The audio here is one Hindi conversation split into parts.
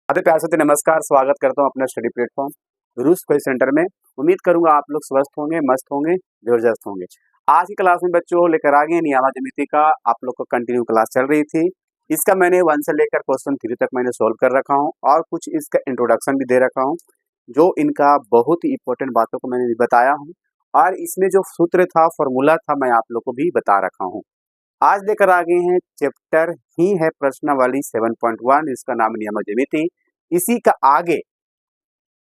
आते प्यार से नमस्कार, स्वागत करता हूँ अपने स्टडी प्लेटफॉर्म रूस क्वेज सेंटर में। उम्मीद करूंगा आप लोग स्वस्थ होंगे, मस्त होंगे, जबरदस्त होंगे। आज की क्लास में बच्चों लेकर आ गए नियामक ज्यामिति का आप लोग को कंटिन्यू क्लास चल रही थी। इसका मैंने 1 से लेकर क्वेश्चन 3 तक मैंने सोल्व कर रखा हूँ और कुछ इसका इंट्रोडक्शन भी दे रखा हूँ, जो इनका बहुत ही इंपॉर्टेंट बातों को मैंने भी बताया हूँ और इसमें जो सूत्र था, फॉर्मूला था, मैं आप लोग को भी बता रखा हूँ। आज लेकर आ गए हैं चैप्टर ही है प्रश्नावली 7.1, इसका नाम नियामक ज्यामिति। इसी का आगे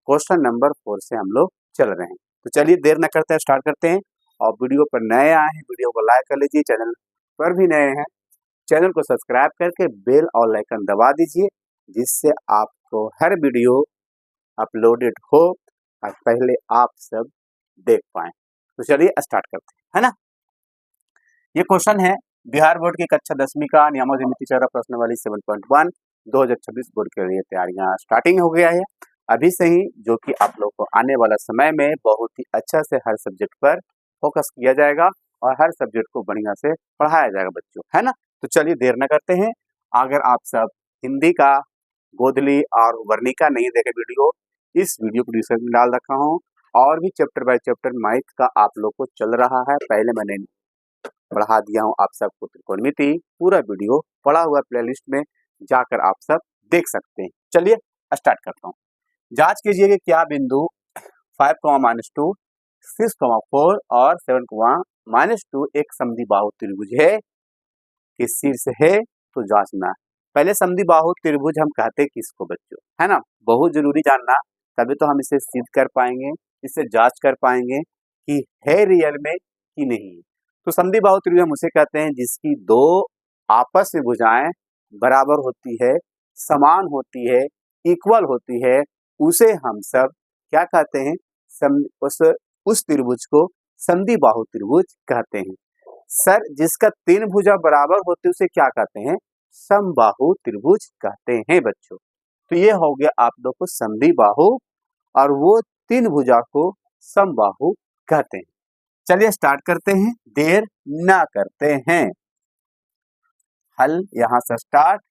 क्वेश्चन नंबर 4 से हम लोग चल रहे हैं। तो चलिए देर न करते हैं, स्टार्ट करते हैं। और वीडियो पर नए आए हैं, वीडियो को लाइक कर लीजिए। चैनल पर भी नए हैं, चैनल को सब्सक्राइब करके बेल और आइकन दबा दीजिए, जिससे आपको हर वीडियो अपलोडेड हो और पहले आप सब देख पाए। तो चलिए स्टार्ट करते हैं, है ना। ये क्वेश्चन है बिहार बोर्ड की कक्षा 10वीं का नियामक ज्यामिति चल रहा प्रश्नावली 7.1 2026 बोर्ड के लिए तैयारियां स्टार्टिंग हो गया है अभी से ही, जो कि आप लोग को आने वाला समय में बहुत ही अच्छा से हर सब्जेक्ट पर फोकस किया जाएगा और हर सब्जेक्ट को बढ़िया से पढ़ाया जाएगा बच्चों, है ना। तो चलिए देर न करते हैं। अगर आप सब हिंदी का गोधली और वर्णिका नहीं देखे वीडियो, इस वीडियो को डिस्क्रिप्शन में डाल रखा हूँ और भी चैप्टर बाय चैप्टर मैथ का आप लोग को चल रहा है। पहले मैंने पढ़ा दिया हूँ आप सबको त्रिकोणमिति, पूरा वीडियो पढ़ा हुआ प्लेलिस्ट में जाकर आप सब देख सकते हैं। चलिए स्टार्ट करता हूँ। जांच कीजिए कि क्या बिंदु 5,-2, 6,4 और 7,-2 एक समद्विबाहु त्रिभुज है कि शीर्ष है, तो जांचना। पहले समद्विबाहु त्रिभुज हम कहते किसको बच्चों, है ना, बहुत जरूरी जानना, तभी तो हम इसे सिद्ध कर पाएंगे, इसे जांच कर पाएंगे कि है रियल में कि नहीं। तो समद्विबाहु त्रिभुज हम उसे कहते हैं जिसकी दो आपस में भुजाएं बराबर होती है, समान होती है, इक्वल होती है, उसे हम सब क्या कहते हैं, उस त्रिभुज को समद्विबाहु त्रिभुज कहते हैं। सर जिसका 3 भुजा बराबर होती है उसे क्या कहते हैं, समबाहु त्रिभुज कहते हैं बच्चों। तो ये हो गया आप लोग को समद्विबाहु और वो 3 भुजा को समबाहु कहते हैं। चलिए स्टार्ट करते हैं, देर ना करते हैं। हल यहां से स्टार्ट।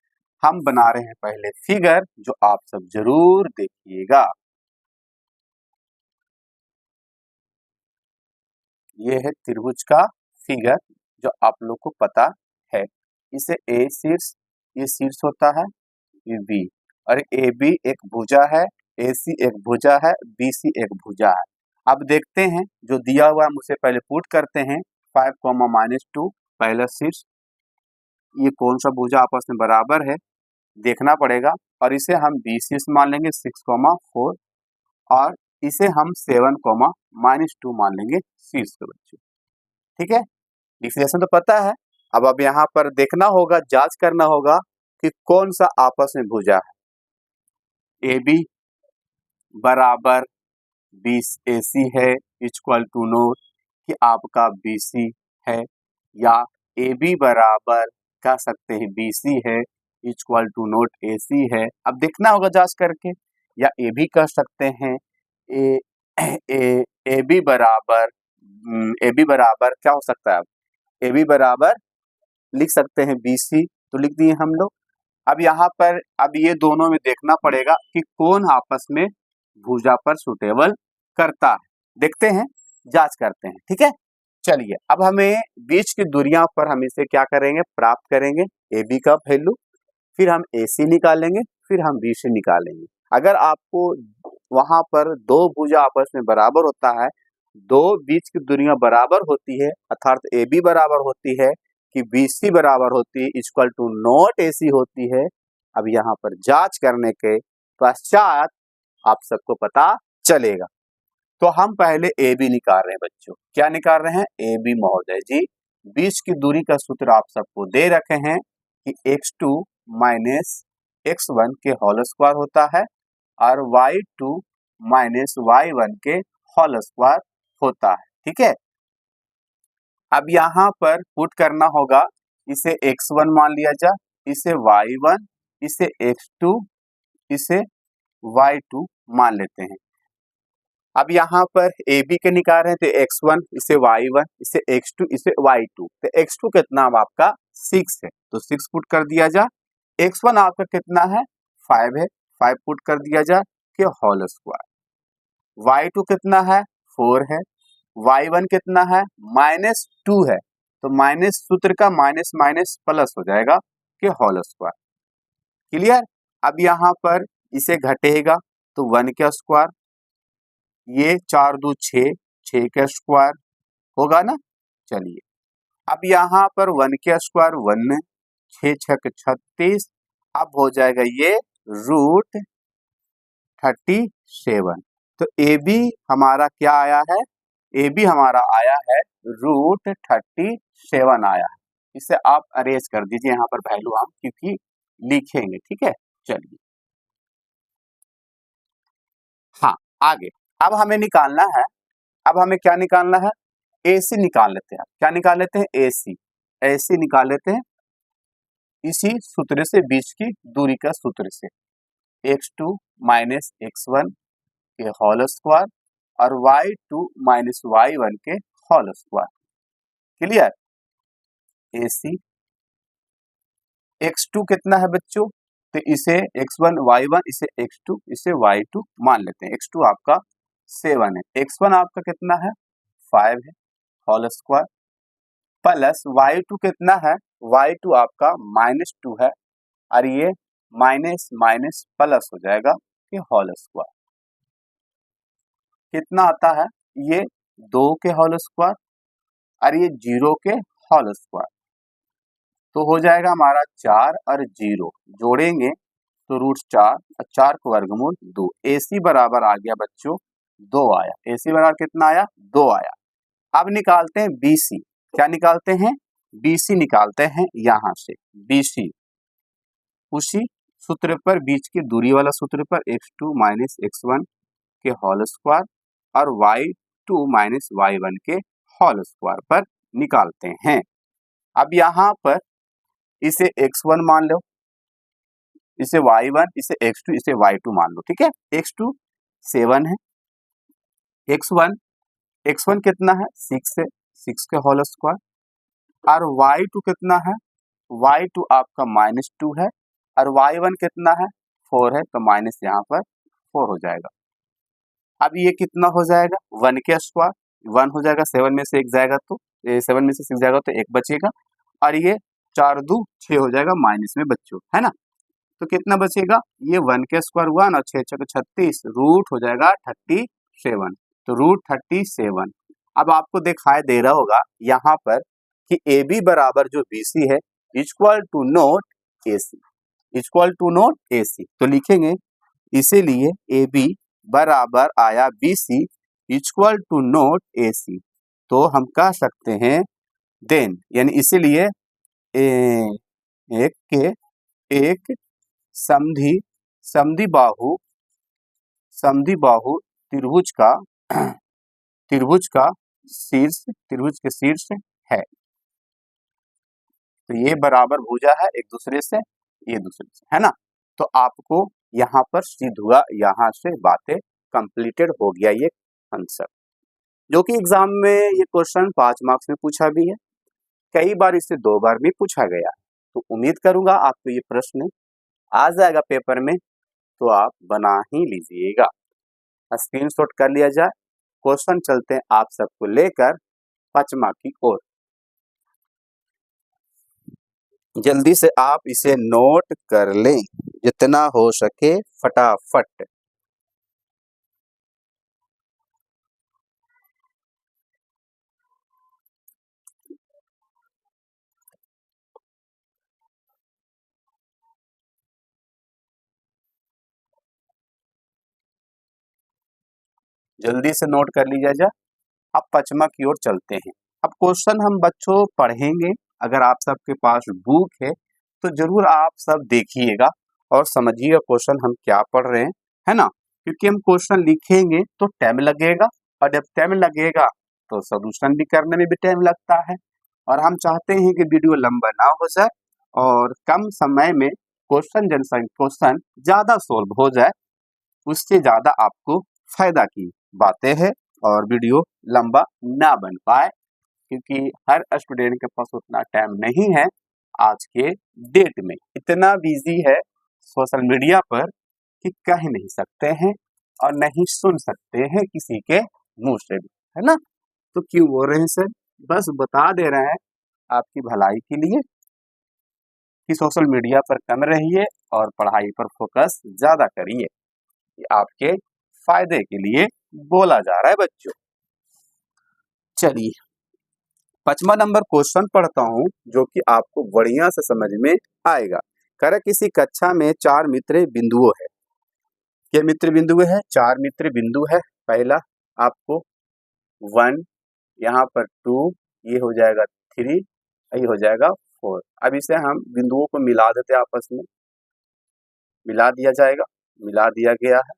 हम बना रहे हैं पहले फिगर, जो आप सब जरूर देखिएगा। ये है त्रिभुज का फिगर, जो आप लोग को पता है। इसे ए शीर्ष, ये शीर्ष होता है, ये बी, और ए बी एक भुजा है, ए सी एक भुजा है, बी सी एक भुजा है। अब देखते हैं जो दिया हुआ हम उसे पहले पुट करते हैं। 5,-2 पहला शीर्ष, ये कौन सा भुजा आपस में बराबर है देखना पड़ेगा, और इसे हम बी शीर्ष मान लेंगे 6,4 और इसे हम 7,-2 मान लेंगे शीर्ष के बच्चों। ठीक है, डिफिनेशन तो पता है। अब यहाँ पर देखना होगा, जांच करना होगा कि कौन सा आपस में भुजा है। ए बी बराबर AC है, इक्वल टू नोट कि आपका BC है, या AB बराबर कह सकते हैं BC है, इक्वल टू नोट AC है। अब देखना होगा जांच करके, या ए भी कह सकते हैं AB बराबर क्या हो सकता है, AB बराबर लिख सकते हैं BC, तो लिख दिए हम लोग। अब यहाँ पर अब ये दोनों में देखना पड़ेगा कि कौन आपस में भुजा पर सुटेबल करता है। देखते हैं, जांच करते हैं। ठीक है, चलिए अब हमें बीच की दूरियां पर हम इसे क्या करेंगे, प्राप्त करेंगे ए बी का वैल्यू, फिर हम ए सी निकालेंगे, फिर हम बी सी निकालेंगे। अगर आपको वहां पर दो भुजा आपस में बराबर होता है, दो बीच की दूरियां बराबर होती है, अर्थात ए बी बराबर होती है कि बी सी बराबर होती है, इक्वल टू नॉट ए सी होती है। अब यहाँ पर जांच करने के पश्चात आप सबको पता चलेगा। तो हम पहले ए बी निकाल रहे हैं बच्चों। क्या निकाल रहे हैं, ए बी महोदय जी, बीच की दूरी का सूत्र आप सबको दे रखे हैं कि x2 माइनस x1 के होल स्क्वायर होता है और y2 माइनस y1 के होल स्क्वायर होता है। ठीक है, अब यहाँ पर पुट करना होगा, इसे x1 मान लिया जाए, इसे y1, इसे x2, इसे y2 मान लेते हैं। अब यहाँ पर ए बी के निकाल रहे हैं, तो x1 इसे y1, इसे x2, इसे y2, तो x2 कितना आपका 6 है, तो 6 पुट कर दिया जा। x1 आपका कितना है, 5 है, 5 पुट कर दिया जाए के होल स्क्वायर। y2 कितना है 4 है, y1 कितना है -2 है, तो माइनस सूत्र का माइनस माइनस प्लस हो जाएगा कि होल स्क्वायर। क्लियर। अब यहाँ पर इसे घटेगा तो 1 का स्क्वायर, ये 4 2 6, 6 का स्क्वायर होगा ना। चलिए अब यहाँ पर 1 का स्क्वायर 1, 6 6 36, अब हो जाएगा ये √37। तो ए बी हमारा क्या आया है, ए बी हमारा आया है √37 आया है। इसे आप अरेंज कर दीजिए यहाँ पर वैल्यू हम क्योंकि लिखेंगे, ठीक है। चलिए हाँ आगे, अब हमें निकालना है, अब हमें क्या निकालना है, AC निकाल लेते हैं। क्या निकाल लेते हैं, AC, AC निकाल लेते हैं इसी सूत्र से, बीच की दूरी का सूत्र से, x2 माइनस x1 के होल स्क्वायर और y2 माइनस y1 के whole square. Clear. AC x2 कितना है बच्चों, तो इसे x1 y1, इसे x2, इसे y2 मान लेते हैं। x2 आपका 7 है, x1 आपका कितना है 5 है होल स्क्वायर, प्लस y2 कितना है, y2 आपका -2 है और ये माइनस माइनस प्लस हो जाएगा कि होल स्क्वायर। कितना आता है, ये 2 के होल स्क्वायर और ये 0 के होल स्क्वायर, तो हो जाएगा हमारा 4 और 0 जोड़ेंगे तो √4 और 4 को वर्गमूल 2। AC बराबर आ गया बच्चों 2 आया, AC बराबर कितना आया 2 आया। अब निकालते हैं BC, क्या निकालते हैं, BC निकालते हैं यहाँ से, BC उसी सूत्र पर, बीच की दूरी वाला सूत्र पर, x2 माइनस x1 के होल स्क्वायर और y2 माइनस y1 के होल स्क्वायर पर निकालते हैं। अब यहाँ पर इसे x1 मान लो, इसे y1, इसे x2, इसे y2 मान लो, ठीक है। x2 7 है, x1 कितना है 6 है, 6 के होल स्क्वायर और y2 कितना है, y2 आपका -2 है और y1 कितना है 4 है, तो माइनस यहाँ पर 4 हो जाएगा। अब ये कितना हो जाएगा 1 के स्क्वायर, 1 हो जाएगा, 7 में से 1 जाएगा तो 7 में से 6 जाएगा तो 1 बचेगा और ये 4 2 6 हो जाएगा माइनस में बच्चों, है ना। तो कितना बचेगा, ये 1 के स्क्वायर 1 और 6 6 36, रूट हो जाएगा 37, तो √37। अब आपको दिखाई दे रहा होगा यहाँ पर कि AB बराबर जो BC है equal to not AC, equal to not AC, तो लिखेंगे इसीलिए AB बराबर आया BC equal to not AC, तो हम कह सकते हैं देन, यानी इसीलिए एक समद्वि बाहु त्रिभुज का शीर्ष, त्रिभुज के शीर्ष है, तो ये बराबर भुजा है एक दूसरे से, ये दूसरे से, है ना। तो आपको यहाँ पर सिद्ध हुआ, यहाँ से बातें कंप्लीटेड हो गया ये आंसर, जो कि एग्जाम में ये क्वेश्चन 5 मार्क्स में पूछा भी है, कई बार इसे 2 बार भी पूछा गया। तो उम्मीद करूंगा आपको ये प्रश्न आ जाएगा पेपर में, तो आप बना ही लीजिएगा, स्क्रीनशॉट कर लिया जाए। क्वेश्चन चलते हैं आप सबको लेकर 5 मार्क की ओर, जल्दी से आप इसे नोट कर लें जितना हो सके फटाफट। जल्दी से नोट कर लीजिए जाए। अब 5 मार्क की ओर चलते हैं। अब क्वेश्चन हम बच्चों पढ़ेंगे, अगर आप सबके पास बुक है तो जरूर आप सब देखिएगा और समझिएगा क्वेश्चन हम क्या पढ़ रहे हैं, है ना। क्योंकि हम क्वेश्चन लिखेंगे तो टाइम लगेगा और जब टाइम लगेगा तो सॉल्यूशन भी करने में भी टाइम लगता है, और हम चाहते हैं कि वीडियो लंबा ना हो जाए और कम समय में क्वेश्चन ज़्यादा सोल्व हो जाए, उससे ज़्यादा आपको फायदा की बातें हैं और वीडियो लंबा ना बन पाए, क्योंकि हर स्टूडेंट के पास उतना टाइम नहीं है। आज के डेट में इतना बिजी है सोशल मीडिया पर कि कह नहीं सकते हैं और नहीं सुन सकते हैं किसी के मुंह से भी, है ना। तो क्यों बोल रहे हैं सर? बस बता दे रहे हैं आपकी भलाई के लिए कि सोशल मीडिया पर कम रहिए और पढ़ाई पर फोकस ज्यादा करिए। ये आपके फायदे के लिए बोला जा रहा है बच्चों। चलिए 5वां नंबर क्वेश्चन पढ़ता हूँ जो कि आपको बढ़िया से समझ में आएगा। कह किसी कक्षा में 4 मित्र बिंदुओं है। क्या मित्र बिंदु है? 4 मित्र बिंदु है। पहला आपको 1, यहाँ पर 2, ये हो जाएगा 3, ये हो जाएगा 4। अब इसे हम बिंदुओं को मिला देते हैं, आपस में मिला दिया जाएगा। मिला दिया गया है,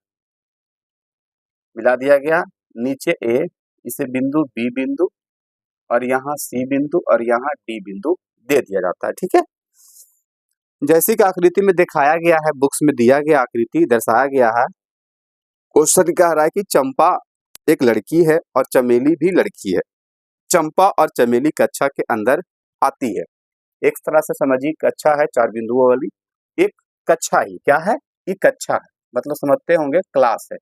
मिला दिया गया। नीचे ए, इसे बिंदु बी बिंदु और यहाँ सी बिंदु और यहाँ डी बिंदु दे दिया जाता है। ठीक है, जैसे कि आकृति में दिखाया गया है, बुक्स में दिया गया आकृति दर्शाया गया है। क्वेश्चन कह रहा है कि चंपा एक लड़की है और चमेली भी लड़की है। चंपा और चमेली कक्षा के अंदर आती है। एक तरह से समझिए कक्षा है 4 बिंदुओं वाली, एक कक्षा ही क्या है? ये कक्षा है, मतलब समझते होंगे क्लास है।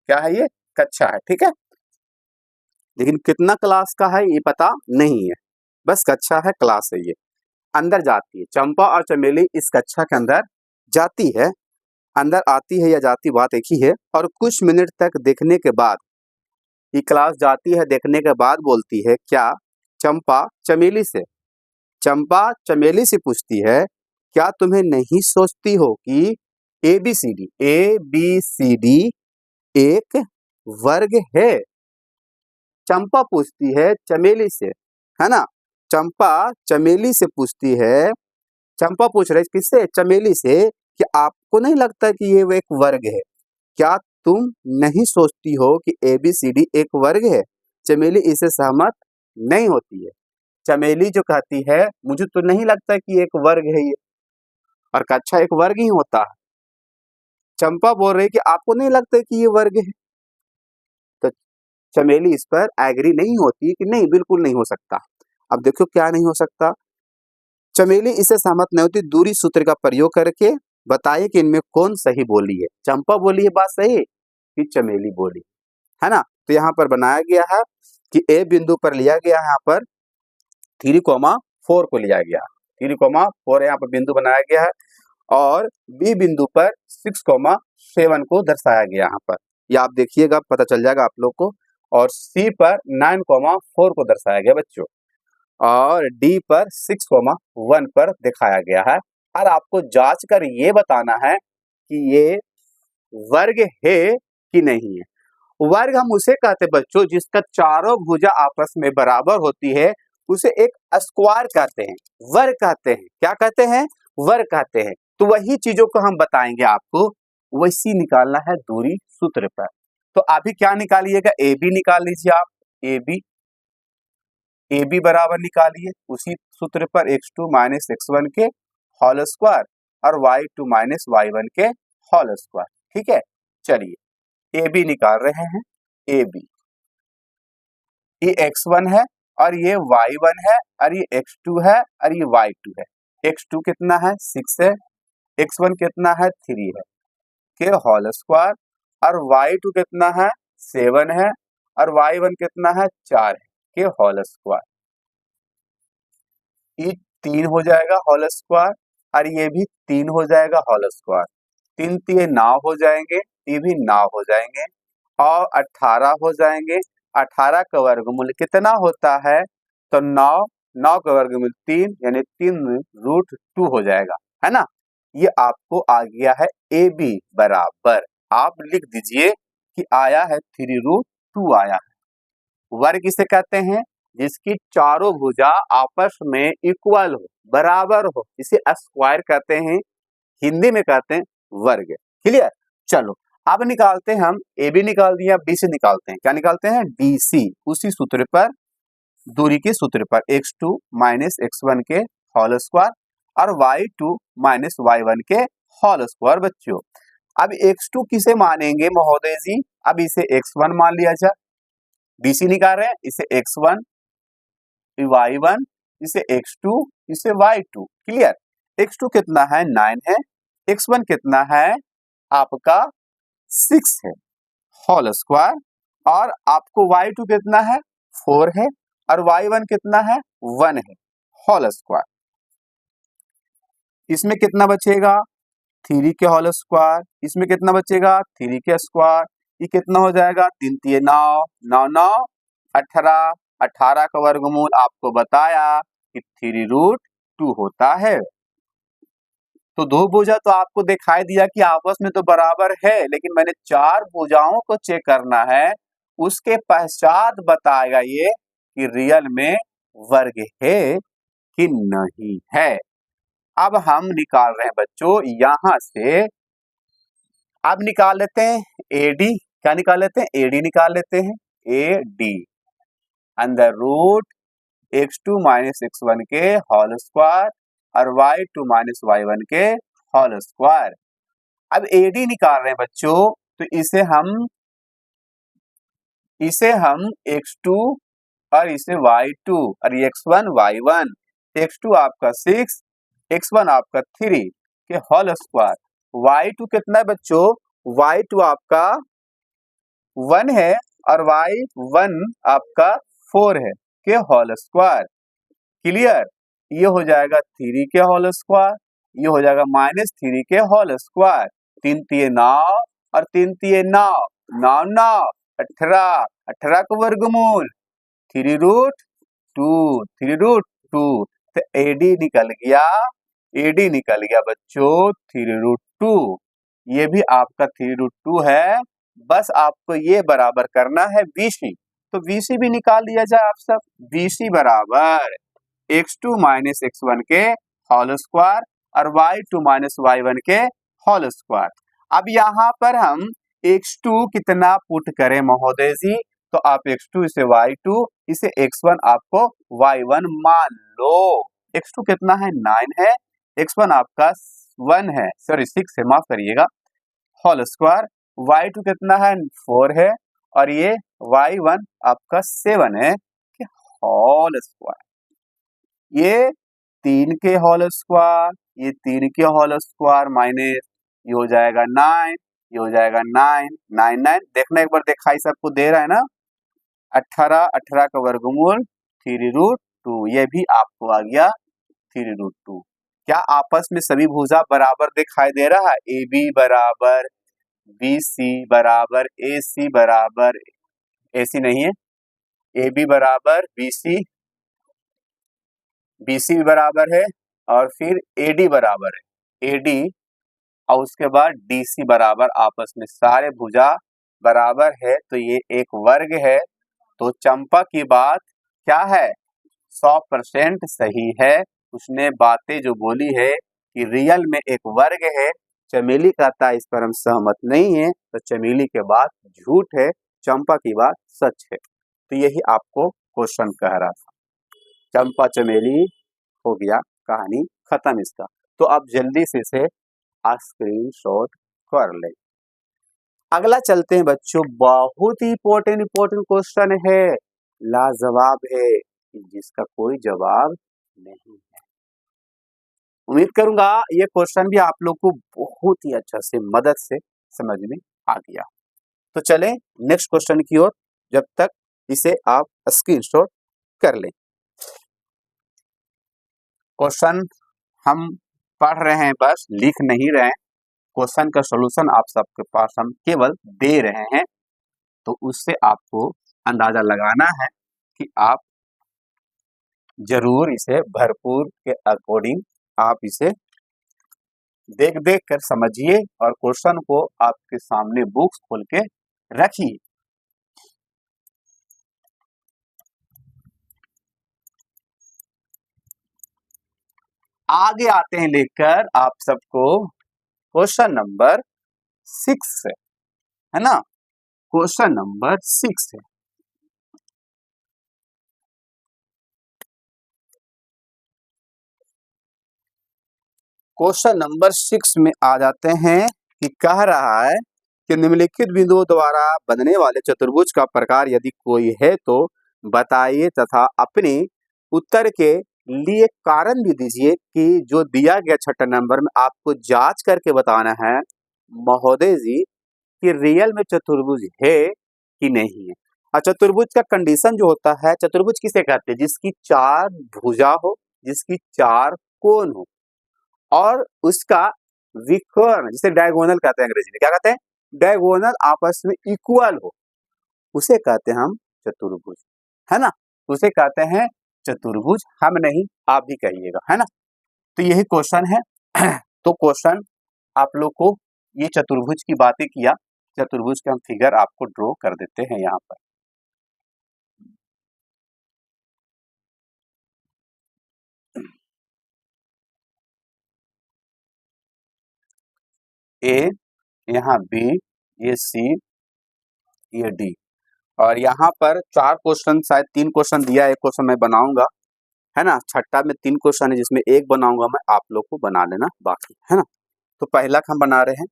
क्या है ये? कक्षा है। ठीक है, लेकिन कितना क्लास का है ये पता नहीं है, बस कक्षा है, क्लास है। ये अंदर जाती है, चंपा और चमेली इस कक्षा के अंदर जाती है। अंदर आती है या जाती बात एक ही है। और कुछ मिनट तक देखने के बाद ये क्लास जाती है, देखने के बाद बोलती है क्या? चंपा चमेली से, चंपा चमेली से पूछती है क्या तुम्हें नहीं सोचती हो कि ABCD एक वर्ग है? चंपा पूछती है चमेली से, है ना। चंपा चमेली से पूछती है, चंपा पूछ रही किससे? चमेली से, कि आपको नहीं लगता कि ये एक वर्ग है? क्या तुम नहीं सोचती हो कि ABCD एक वर्ग है? चमेली इसे सहमत नहीं होती है। चमेली जो कहती है मुझे तो नहीं लगता कि एक वर्ग है ये, और कक्षा एक वर्ग ही होता है। चंपा बोल रही कि आपको नहीं लगता कि ये वर्ग है? तो चमेली इस पर एग्री नहीं होती कि नहीं, बिल्कुल नहीं हो सकता। अब देखो क्या नहीं हो सकता। चमेली इसे सहमत नहीं होती, दूरी सूत्र का प्रयोग करके बताइए कि इनमें कौन सही बोली है। चंपा बोली है बात सही कि चमेली बोली, है ना। तो यहाँ पर बनाया गया है कि ए बिंदु पर लिया गया है, यहाँ पर 3,4 को लिया गया, 3,4 यहाँ पर बिंदु बनाया गया है। और बी बिंदु पर 6,7 को दर्शाया गया यहाँ पर, या आप देखिएगा पता चल जाएगा आप लोग को। और सी पर 9,4 को दर्शाया गया बच्चों, और डी पर 6,1 पर दिखाया गया है। और आपको जांच कर ये बताना है कि ये वर्ग है कि नहीं है। वर्ग हम उसे कहते हैं बच्चों जिसका चारों भुजा आपस में बराबर होती है, उसे एक स्क्वायर कहते हैं, वर्ग कहते हैं। क्या कहते हैं? वर्ग कहते हैं। तो वही चीजों को हम बताएंगे आपको, वैसी निकालना है दूरी सूत्र पर। तो अभी क्या निकालिएगा? ए बी निकाल लीजिए आप, ए बी बराबर निकालिए उसी सूत्र पर x2 माइनस x1 के होल स्क्वायर और y2 माइनस y1 के होल स्क्वायर। ठीक है, चलिए ए बी निकाल रहे हैं। ए बी, ये x1 है और ये y1 है और ये x2 है और ये y2 है। x2 कितना है? 6 है, x1 कितना है? 3 है के होल स्क्वायर, और y2 कितना है? 7 है, और y1 कितना है? 4 है के होल स्क्वायर। ये 3 हो जाएगा होल स्क्वायर और ये भी 3 हो जाएगा होल स्क्वायर। 3 3 9 हो जाएंगे, ये भी 9 हो जाएंगे, और 18 हो जाएंगे। 18 का वर्गमूल कितना होता है? तो 9, 9 का वर्गमूल 3 यानी 3√2 हो जाएगा, है ना। ये आपको आ गया है ए बी बराबर, आप लिख दीजिए कि आया है 3√2 आया है। वर्ग किसे कहते हैं? जिसकी चारों भुजा आपस में इक्वल हो, बराबर हो, इसे स्क्वायर कहते हैं, हिंदी में कहते हैं वर्ग। क्लियर? चलो अब निकालते हैं हम, ए बी निकाल दिया, बी से निकालते हैं। क्या निकालते हैं? डी सी, उसी सूत्र पर, दूरी के सूत्र पर, x2 माइनस x1 के होल स्क्वायर और y2 माइनस y1 के होल स्क्वायर। बच्चों अब x2 किसे मानेंगे महोदय जी? अब इसे x1 मान लिया जाए, BC निकाल रहे हैं, इसे x1, y1, इसे x2, इसे y2। क्लियर? x2 कितना है? 9 है, x1 कितना है? आपका 6 है होल स्क्वायर, और आपको y2 कितना है 4 है, और y1 कितना है 1 है होल स्क्वायर। इसमें कितना बचेगा 3 के होल स्क्वायर, इसमें कितना बचेगा 3 के स्क्वायर, ये कितना हो जाएगा 3 3 9 9 9 18, 18 का वर्गमूल आपको बताया कि 3√2 होता है। तो दो भुजा तो आपको दिखाई दिया कि आपस में तो बराबर है, लेकिन मैंने 4 भुजाओं को चेक करना है, उसके पश्चात बताएगा ये कि रियल में वर्ग है कि नहीं है। अब हम निकाल रहे हैं बच्चों यहां से, अब निकाल लेते हैं एडी, क्या निकाल लेते हैं एडी निकाल लेते हैं, AD under root x2 minus x1 के होल स्क्वायर और y2 माइनस y1 के होल स्क्वायर। अब एडी निकाल रहे हैं बच्चों, तो इसे हम x2 और इसे y2 और x1 y1, x2 आपका 6, x1 आपका 3 के होल स्क्वायर, y2 कितना है बच्चों y2 आपका 1 है और y1 आपका 4 है के होल स्क्वायर। क्लियर, ये हो जाएगा 3 के होल स्क्वायर, ये हो जाएगा -3 के होल स्क्वायर, 3 3 9 और 3 3 9 9 9 18, 18 का वर्गमूल 3√2, 3√2, तो एडी निकल गया, एडी निकल गया बच्चों 3√2। ये भी आपका 3√2 है, बस आपको ये बराबर करना है बीसी, तो बीसी भी निकाल लिया जाए आप सब। बीसी बराबर x2 माइनस x1 के होल स्क्वायर और y2 माइनस y1 के होल स्क्वायर। अब यहाँ पर हम x2 कितना पुट करें महोदय जी, तो आप x2 इसे y2 इसे x1 आपको y1 मान लो। x2 कितना है 9 है, x1 आपका 1 है, सॉरी 6 है, माफ करिएगा, होल स्क्वायर, y2 कितना है 4 है, और ये y1 आपका 7 है कि होल स्क्वायर। ये 3 के होल स्क्वायर, ये 3 के होल स्क्वायर माइनस ये हो जाएगा 9, ये हो जाएगा 9 9 9, देखना एक बार दिखाई सबको दे रहा है ना, 18 18 का वर्गमूल 3√2, ये भी आपको आ गया 3√2। क्या आपस में सभी भुजा बराबर दिखाई दे रहा है, ए बी बराबर बी सी बराबर ए सी बराबर ए सी नहीं है, ए बी बराबर बी सी, बी सी बराबर है, और फिर एडी बराबर है एडी, और उसके बाद डी सी बराबर, आपस में सारे भुजा बराबर है, तो ये एक वर्ग है। तो चंपा की बात क्या है 100% सही है, उसने बातें जो बोली है कि रियल में एक वर्ग है। चमेली कहता है इस पर हम सहमत नहीं है, तो चमेली के बात झूठ है, चंपा की बात सच है। तो यही आपको क्वेश्चन कह रहा था, चंपा चमेली हो गया, कहानी खत्म इसका। तो अब जल्दी से इसे स्क्रीनशॉट कर ले। अगला चलते हैं बच्चों, बहुत ही इंपॉर्टेंट क्वेश्चन है, लाजवाब है, जिसका कोई जवाब नहीं है। उम्मीद करूंगा ये क्वेश्चन भी आप लोग को बहुत ही अच्छा से मदद से समझ में आ गया। तो चलें नेक्स्ट क्वेश्चन की ओर, जब तक इसे आप स्क्रीनशॉट कर लें। क्वेश्चन हम पढ़ रहे हैं, बस लिख नहीं रहे हैं, क्वेश्चन का सॉल्यूशन आप सबके पास हम केवल दे रहे हैं, तो उससे आपको अंदाजा लगाना है कि आप जरूर इसे भरपूर के अकॉर्डिंग आप इसे देख देख कर समझिए और क्वेश्चन को आपके सामने बुक्स खोल के रखिए। आगे आते हैं लेकर आप सबको क्वेश्चन नंबर 6 है ना, क्वेश्चन नंबर 6 है। क्वेश्चन नंबर 6 में आ जाते हैं कि कह रहा है कि निम्नलिखित बिंदुओं द्वारा बनने वाले चतुर्भुज का प्रकार यदि कोई है तो बताइए, तथा अपने उत्तर के लिए कारण भी दीजिए कि जो दिया गया 6 नंबर में आपको जांच करके बताना है महोदय जी कि रियल में चतुर्भुज है कि नहीं है। और चतुर्भुज का कंडीशन जो होता है, चतुर्भुज किसे कहते हैं? जिसकी चार भुजा हो, जिसकी चार कोण हो और उसका विकर्ण, जिसे डायगोनल कहते हैं अंग्रेजी में, क्या कहते हैं? डायगोनल आपस में इक्वल हो, उसे कहते हैं हम चतुर्भुज, है ना? उसे कहते हैं चतुर्भुज, हम नहीं आप भी कहिएगा, है ना? तो यही क्वेश्चन है। तो क्वेश्चन आप लोग को ये चतुर्भुज की बातें किया, चतुर्भुज के हम फिगर आपको ड्रॉ कर देते हैं यहाँ पर। ए, यहाँ बी, ये सी, ये डी, और यहाँ पर चार क्वेश्चन, शायद तीन क्वेश्चन दिया है, एक क्वेश्चन मैं बनाऊंगा, है ना? छठा में तीन क्वेश्चन है जिसमें एक बनाऊंगा मैं, आप लोग को बना लेना बाकी, है ना? तो पहला का हम बना रहे हैं,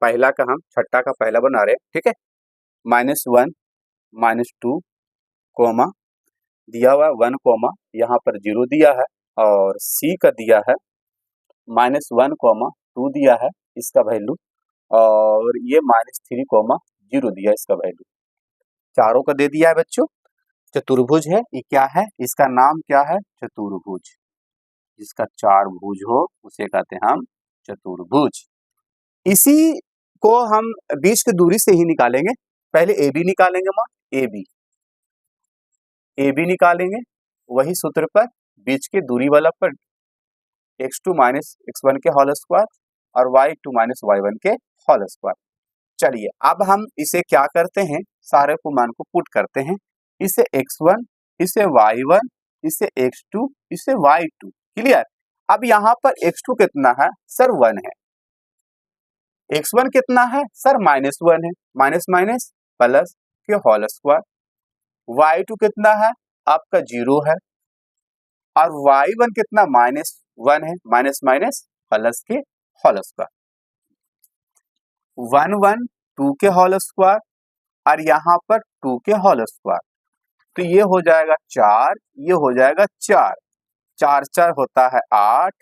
पहला का हम छठा का पहला बना रहे हैं, ठीक है? -1 -2 कोमा दिया हुआ 1 कोमा, यहाँ पर 0 दिया है, और सी का दिया है -1 कोमा 2 दिया है इसका वैल्यू, और ये -3 कोमा 0 दिया है इसका वैल्यू। चारों का दे दिया है बच्चों। चतुर्भुज है, ये क्या है? इसका नाम क्या है? चतुर्भुज। जिसका चार भुज हो उसे कहते हैं हम चतुर्भुज। इसी को हम बीच की दूरी से ही निकालेंगे। पहले ए बी निकालेंगे माँ, ए बी निकालेंगे, वही सूत्र पर बीच की दूरी वाला पर x2 माइनस x1 के होल स्क्वायर और y2 माइनस y1 के होल स्क्वायर। चलिए अब हम इसे क्या करते हैं, सारे को मान को पुट करते हैं, इसे x1, इसे y1, इसे x2, इसे y2। क्लियर? अब यहाँ पर x2 कितना है सर? 1 है। x1 कितना है सर? -1 है, माइनस माइनस प्लस के होल स्क्वायर। y2 कितना है? आपका 0 है, और y1 कितना? -1 है, माइनस माइनस प्लस के होल स्क्वायर। 1 1 2 के होल स्क्वायर, और यहाँ पर 2 के होल स्क्वायर, तो ये हो जाएगा 4, ये हो जाएगा 4, 4 4 होता है 8,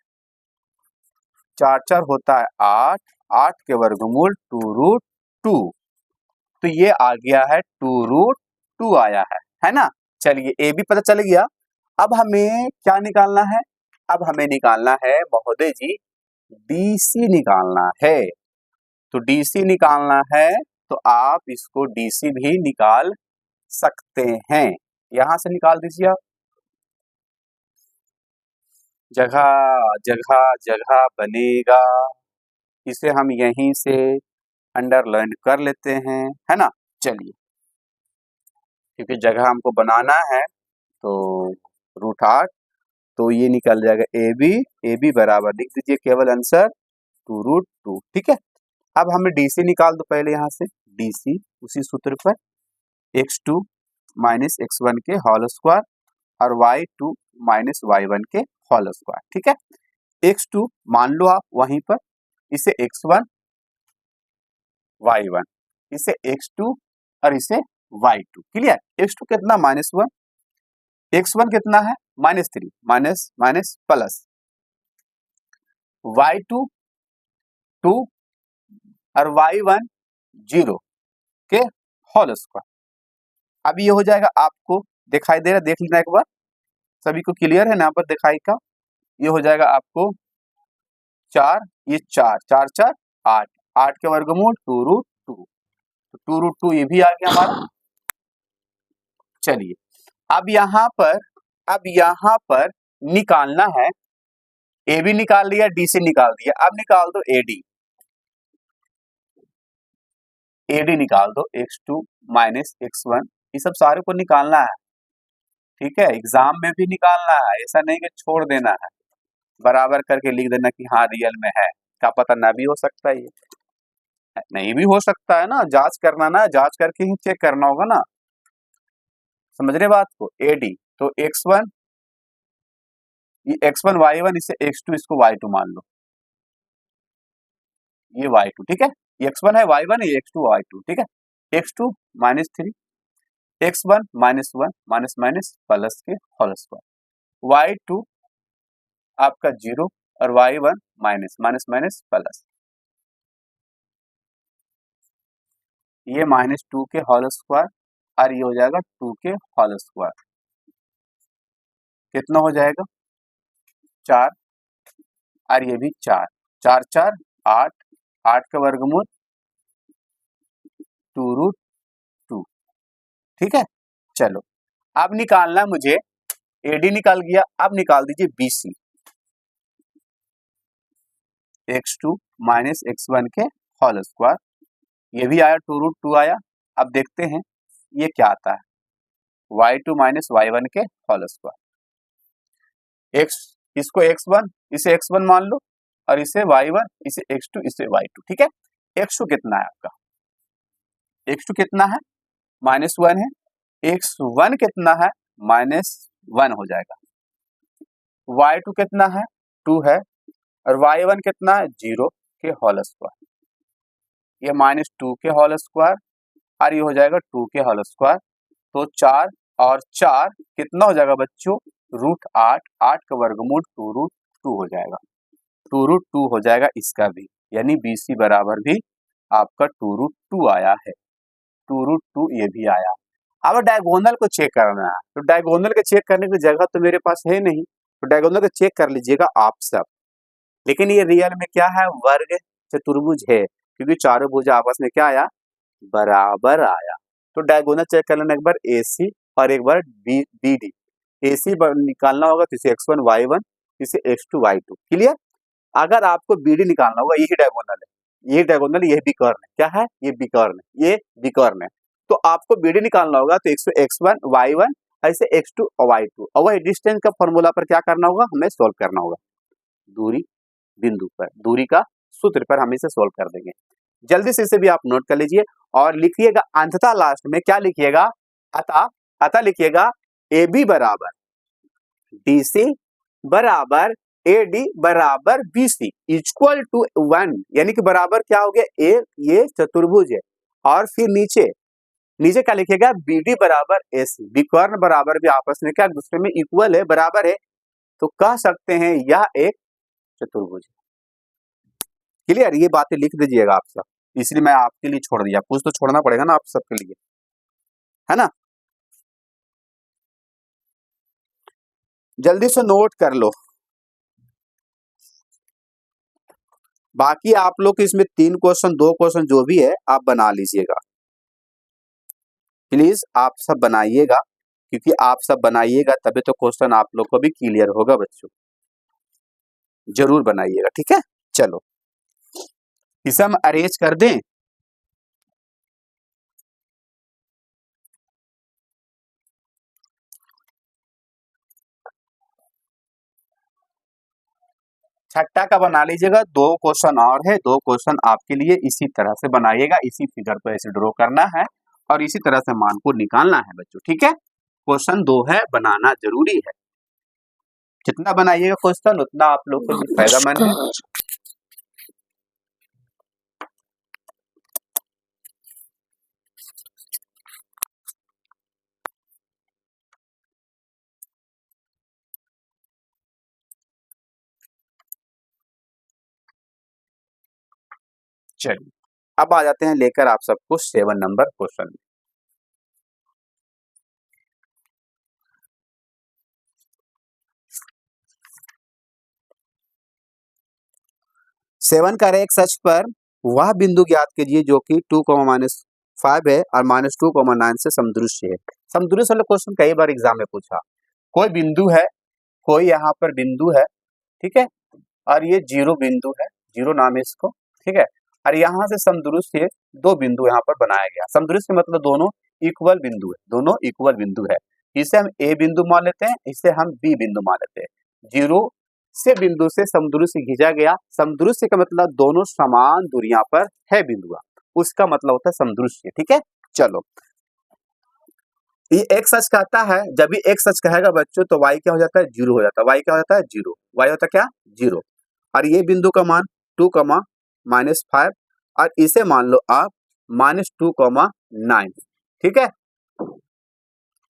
4 4 होता है 8, 8 के वर्गमूल 2√2, तो ये आ गया है 2√2 आया है ना? चलिए ए बी पता चल गया। अब हमें क्या निकालना है? अब हमें निकालना है महोदय जी DC निकालना है। तो DC निकालना है तो आप इसको DC भी निकाल सकते हैं, यहां से निकाल दीजिए आप। जगह जगह जगह बनेगा, इसे हम यहीं से अंडरलाइन कर लेते हैं, है ना? चलिए, क्योंकि जगह हमको बनाना है तो √8, तो ये निकल जाएगा ए बी बराबर लिख दीजिए केवल आंसर 2√2, ठीक है? अब हमें DC निकाल दो पहले, यहाँ से DC उसी सूत्र पर x2 माइनस x1 के होल स्क्वायर और y2 माइनस y1 के होल स्क्वायर, ठीक है? x2 मान लो आप वहीं पर, इसे x1 y1, इसे x2 और इसे y2। क्लियर? x2 कितना? -1, x1 कितना है? -3, माइनस माइनस प्लस, y2 2 और y1 0 के होल स्क्वायर। अब ये हो जाएगा, आपको दिखाई दे रहा, देख लेना एक बार, सभी को क्लियर है ना? यहाँ पर दिखाई का ये हो जाएगा आपको 4, ये 4 4 4 8, 8 के वर्गमूल 2√2, तो 2√2 ये भी आ गया हमारा। चलिए अब यहाँ पर निकालना है, ए बी निकाल लिया, डी सी निकाल दिया, अब निकाल दो एडी निकाल दो, x2 माइनस x1, ये सब सारे को निकालना है, ठीक है? एग्जाम में भी निकालना है, ऐसा नहीं कि छोड़ देना है, बराबर करके लिख देना कि हाँ रियल में है, क्या पता ना भी हो सकता है, ये नहीं भी हो सकता है ना, जांच करना ना, जांच करके ही चेक करना होगा ना, समझ रहे बात को? एडी तो x1, ये x1 y1, इसे x2, इसको y2 मान लो, ये y2, ठीक है? ये x1 है, y1 है, ये x2 y2, ठीक है? x2 -3, x1 -1, minus minus plus के होल स्क्वायर, y2 आपका 0 और y1 minus minus minus plus, ये -2 के होल स्क्वायर और ये हो जाएगा 2 के होल स्क्वायर। कितना हो जाएगा 4 और ये भी 4, 4 4 8, 8 का वर्गमूल 2√2। ठीक है, चलो अब निकालना मुझे AD निकाल गया, अब निकाल दीजिए BC, x2 माइनस x1 के होल स्क्वायर। ये भी आया 2√2 आया। अब देखते हैं ये क्या आता है, y2 माइनस y1 के होल स्क्वायर। x इसको x1 इसे x1 मान लो और इसे y1 इसे x2 इसे y2। ठीक है, x2 कितना है आपका, x2 कितना है -1 है, x1 कितना है -1 हो जाएगा, y2 कितना है 2 है और y1 कितना है 0 के होल स्क्वायर। ये -2 के होल स्क्वायर और ये हो जाएगा 2 के होल स्क्वायर। तो 4 और 4 कितना हो जाएगा बच्चों √8, 8 का वर्गमूल 2√2 हो जाएगा, 2√2 हो जाएगा इसका भी, यानी BC बराबर भी आपका 2√2 आया है, 2√2 ये भी आया। अब डायगोनल को चेक करना है, तो डायगोनल के चेक करने की जगह तो मेरे पास है नहीं, तो डायगोनल को चेक कर लीजिएगा आप सब। लेकिन ये रियल में क्या है, वर्ग चतुर्भुज है, क्योंकि चारों भुज आपस में क्या आया, बराबर आया। तो डायगोनल चेक कर लेना एक बार AC और एक बार BD। AC निकालना होगा तो इसे x1 y1 इसे x2 y2। क्लियर। अगर आपको BD निकालना होगा, यही डायगोनल है, ये डायगोनल, ये विकर्ण है, क्या है ये विकर्ण है, ये विकर्ण है। तो आपको BD निकालना होगा तो x1 y1 ऐसे x2 y2, और वही डिस्टेंस का फॉर्मूला पर क्या करना होगा, हमें सोल्व करना होगा, दूरी बिंदु पर, दूरी का सूत्र पर हम इसे सोल्व कर देंगे। जल्दी से इसे भी आप नोट कर लीजिए और लिखिएगा अंततः लास्ट में क्या लिखिएगा, अतः लिखिएगा AB बराबर DC बराबर AD बराबर BC इक्वल टू 1, यानी कि बराबर क्या हो गया, ये चतुर्भुज है, और फिर नीचे क्या लिखिएगा BD बराबर AC, विकर्ण बराबर भी आपस में क्या एक दूसरे में इक्वल है, बराबर है, तो कह सकते हैं यह एक चतुर्भुज है। क्लियर, ये बातें लिख दीजिएगा आप सब, इसलिए मैं आपके लिए छोड़ दिया, कुछ तो छोड़ना पड़ेगा ना आप सबके लिए, है ना। जल्दी से नोट कर लो, बाकी आप लोग इसमें 3 क्वेश्चन 2 क्वेश्चन जो भी है आप बना लीजिएगा, प्लीज आप सब बनाइएगा, क्योंकि आप सब बनाइएगा तभी तो क्वेश्चन आप लोग को भी क्लियर होगा बच्चों, जरूर बनाइएगा। ठीक है, चलो इसे हम अरेंज कर दें। छठा का बना लीजिएगा, 2 क्वेश्चन और है, 2 क्वेश्चन आपके लिए इसी तरह से बनाइएगा, इसी फिगर को ऐसे ड्रॉ करना है और इसी तरह से मान को निकालना है बच्चों। ठीक है, क्वेश्चन 2 है, बनाना जरूरी है, जितना बनाइएगा क्वेश्चन उतना आप लोग को फायदेमंद है। चलिए अब आ जाते हैं लेकर आप सबको 7 नंबर क्वेश्चन में। सेवन का रेख अक्ष पर वह बिंदु ज्ञात कीजिए जो कि 2, -5 है और -2, 9 से समदृश्य है। समदृश्य वाला क्वेश्चन कई बार एग्जाम में पूछा, कोई बिंदु है, कोई यहाँ पर बिंदु है, ठीक है, और ये 0 बिंदु है, 0 नाम है इसको, ठीक है, और यहाँ से समदृश्य 2 बिंदु यहाँ पर बनाया गया। समदृश्य मतलब दोनों इक्वल बिंदु है, दोनों इक्वल बिंदु है, इसे हम A बिंदु मान लेते हैं, इसे हम B बिंदु मान लेते हैं। 0 से बिंदु से समदृश्य खींचा गया, समदृश्य का मतलब दोनों समान दूरियां पर है बिंदुआ, उसका मतलब होता है समदृश्य। ठीक है, चलो ये x अक्ष कहता है, जब भी x अक्ष कहेगा बच्चों तो y क्या हो जाता है, 0 हो जाता है, y क्या हो जाता है 0, y होता है क्या 0, और ये बिंदु का मान 2, -5 और इसे मान लो आप -2, 9। ठीक है,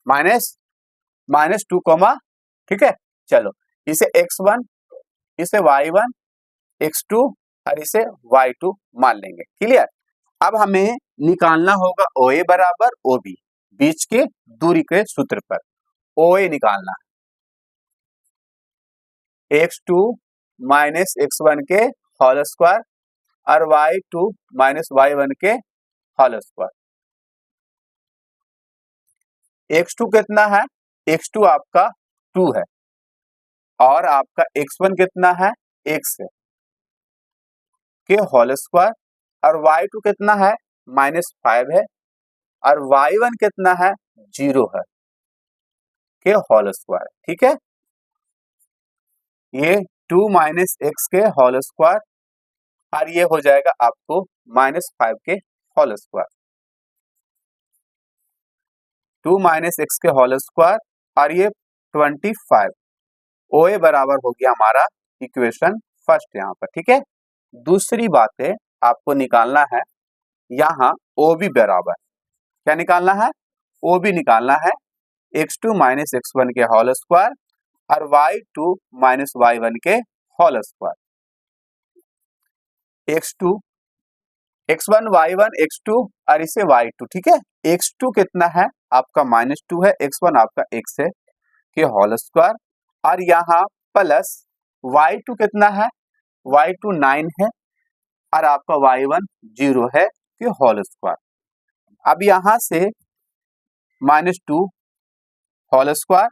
-2, ठीक है, चलो इसे x1 इसे y1 x2 और इसे y2 मान लेंगे। क्लियर, अब हमें निकालना होगा OA बराबर OB, बीच के दूरी के सूत्र पर OA निकालना है, x2 माइनस x1 के होल स्क्वायर और y2 माइनस y1 के होल स्क्वायर। x2 कितना है, x2 आपका 2 है और आपका x1 कितना है, x है के होल स्क्वायर और y2 कितना है, -5 है और y1 कितना है, 0 है के होल स्क्वायर। ठीक है, ये 2 माइनस x के होल स्क्वायर और ये हो जाएगा आपको -5 के होल स्क्वायर, 2 माइनस x के होल स्क्वायर और ये 25। OA बराबर हो गया हमारा इक्वेशन फर्स्ट यहाँ पर। ठीक है, दूसरी बात है आपको निकालना है यहाँ OB बराबर, क्या निकालना है, OB निकालना है x2 माइनस x1 के होल स्क्वायर और y2 माइनस y1 के whole square. x2 x1 y1 x2 और इसे y2। ठीक है, x2 कितना है आपका -2 है, x1 आपका x है के होल स्क्वायर और यहाँ प्लस y2 कितना है, y2 9 है और आपका y1 0 है के होल स्क्वायर। अब यहाँ से -2 होल स्क्वायर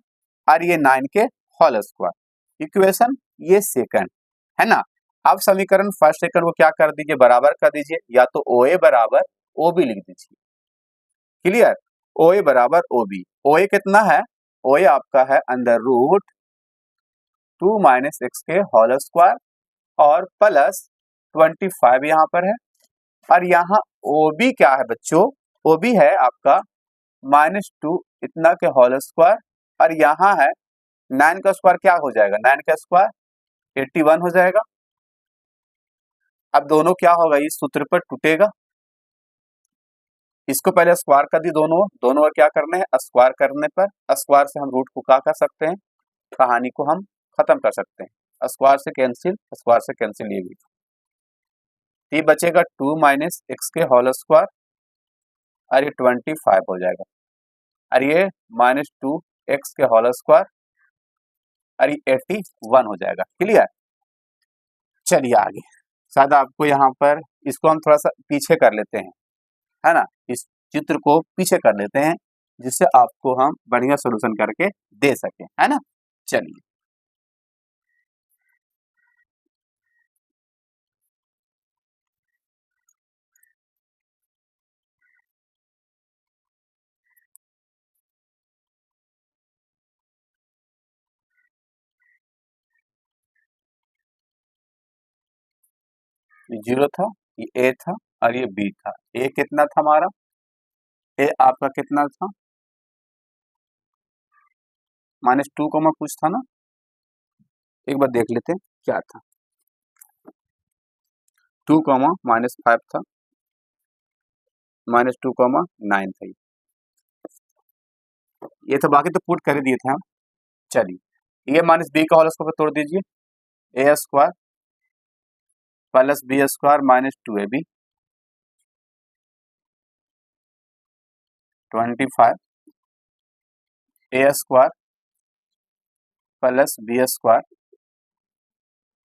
और ये 9 के होल स्क्वायर, इक्वेशन ये सेकंड है ना। अब समीकरण फर्स्ट सेकंड को क्या कर दीजिए, बराबर कर दीजिए, या तो OA बराबर OB लिख दीजिए। क्लियर, OA बराबर OB। OA कितना है, OA आपका है अंडर रूट 2 माइनस x के होल स्क्वायर और प्लस 25 यहाँ पर है और यहाँ OB क्या है बच्चों, OB है आपका -2 इतना के होल स्क्वायर और यहाँ है 9 का स्क्वायर, क्या हो जाएगा 9 का स्क्वायर 81 हो जाएगा। अब दोनों क्या होगा, इस सूत्र पर टूटेगा, इसको पहले स्क्वायर कर दी, दोनों का क्या करना है, स्क्वायर करने पर स्क्वायर से हम रूट को क्या कर सकते हैं, कहानी को हम खत्म कर सकते हैं, स्क्वायर से कैंसिल ये भी, ये बचेगा 2 माइनस x के होल स्क्वायर और ये 25 हो जाएगा और ये -2x के होल स्क्वायर और ये 81 हो जाएगा। क्लियर, चलिए आगे, शायद आपको यहाँ पर इसको हम थोड़ा सा पीछे कर लेते हैं, है ना, इस चित्र को पीछे कर लेते हैं जिससे आपको हम बढ़िया सॉल्यूशन करके दे सके, है ना। चलिए ये 0 था, ये A था और ये B था। A कितना था हमारा, A आपका कितना था, -2 कुछ था ना, एक बार देख लेते हैं क्या था, 2 -5 था, -2 9 था, ये तो बाकी तो पुट कर ही दिए थे हम। चलिए ये माइनस B का होल स्क्वायर तोड़ दीजिए, A square plus B square -2AB 25 A square plus B square